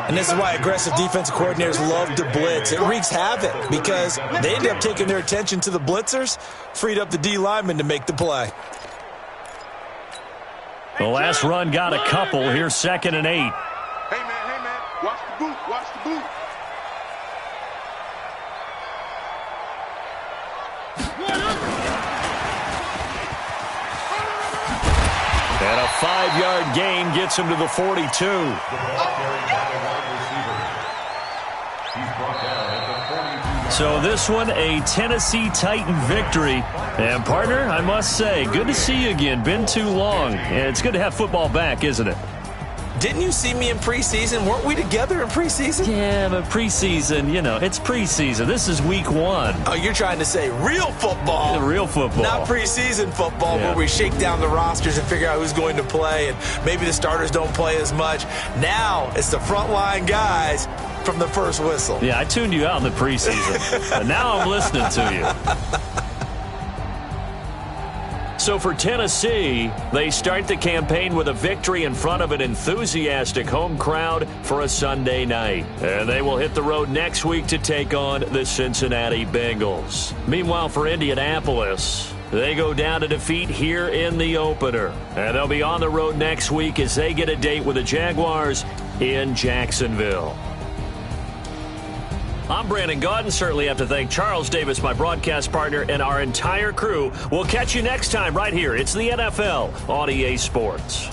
Speaker 5: And this is why aggressive defensive coordinators love to blitz. It wreaks havoc because they end up taking their attention to the blitzers, freed up the D lineman to make the play.
Speaker 1: The last run got a couple. Here's 2nd and 8.
Speaker 4: Hey, man, watch the boot, watch the boot.
Speaker 1: And a 5-yard gain gets him to the 42.
Speaker 2: The ball carried by the wide receiver. He's brought down at the 42.
Speaker 1: So this one, a Tennessee Titan victory. And, partner, I must say, good to see you again. Been too long. And it's good to have football back, isn't it?
Speaker 5: Didn't you see me in preseason? Weren't we together in preseason?
Speaker 1: Yeah, but preseason, it's preseason. This is week 1.
Speaker 5: Oh, you're trying to say real football.
Speaker 1: Real football.
Speaker 5: Not preseason football
Speaker 1: Yeah.
Speaker 5: where we shake down the rosters and figure out who's going to play, and maybe the starters don't play as much. Now it's the frontline guys from the first whistle.
Speaker 1: Yeah, I tuned you out in the preseason. But now I'm listening to you. So for Tennessee, they start the campaign with a victory in front of an enthusiastic home crowd for a Sunday night. And they will hit the road next week to take on the Cincinnati Bengals. Meanwhile, for Indianapolis, they go down to defeat here in the opener. And they'll be on the road next week as they get a date with the Jaguars in Jacksonville. I'm Brandon Gaudin. Certainly have to thank Charles Davis, my broadcast partner, and our entire crew. We'll catch you next time right here. It's the NFL on EA Sports.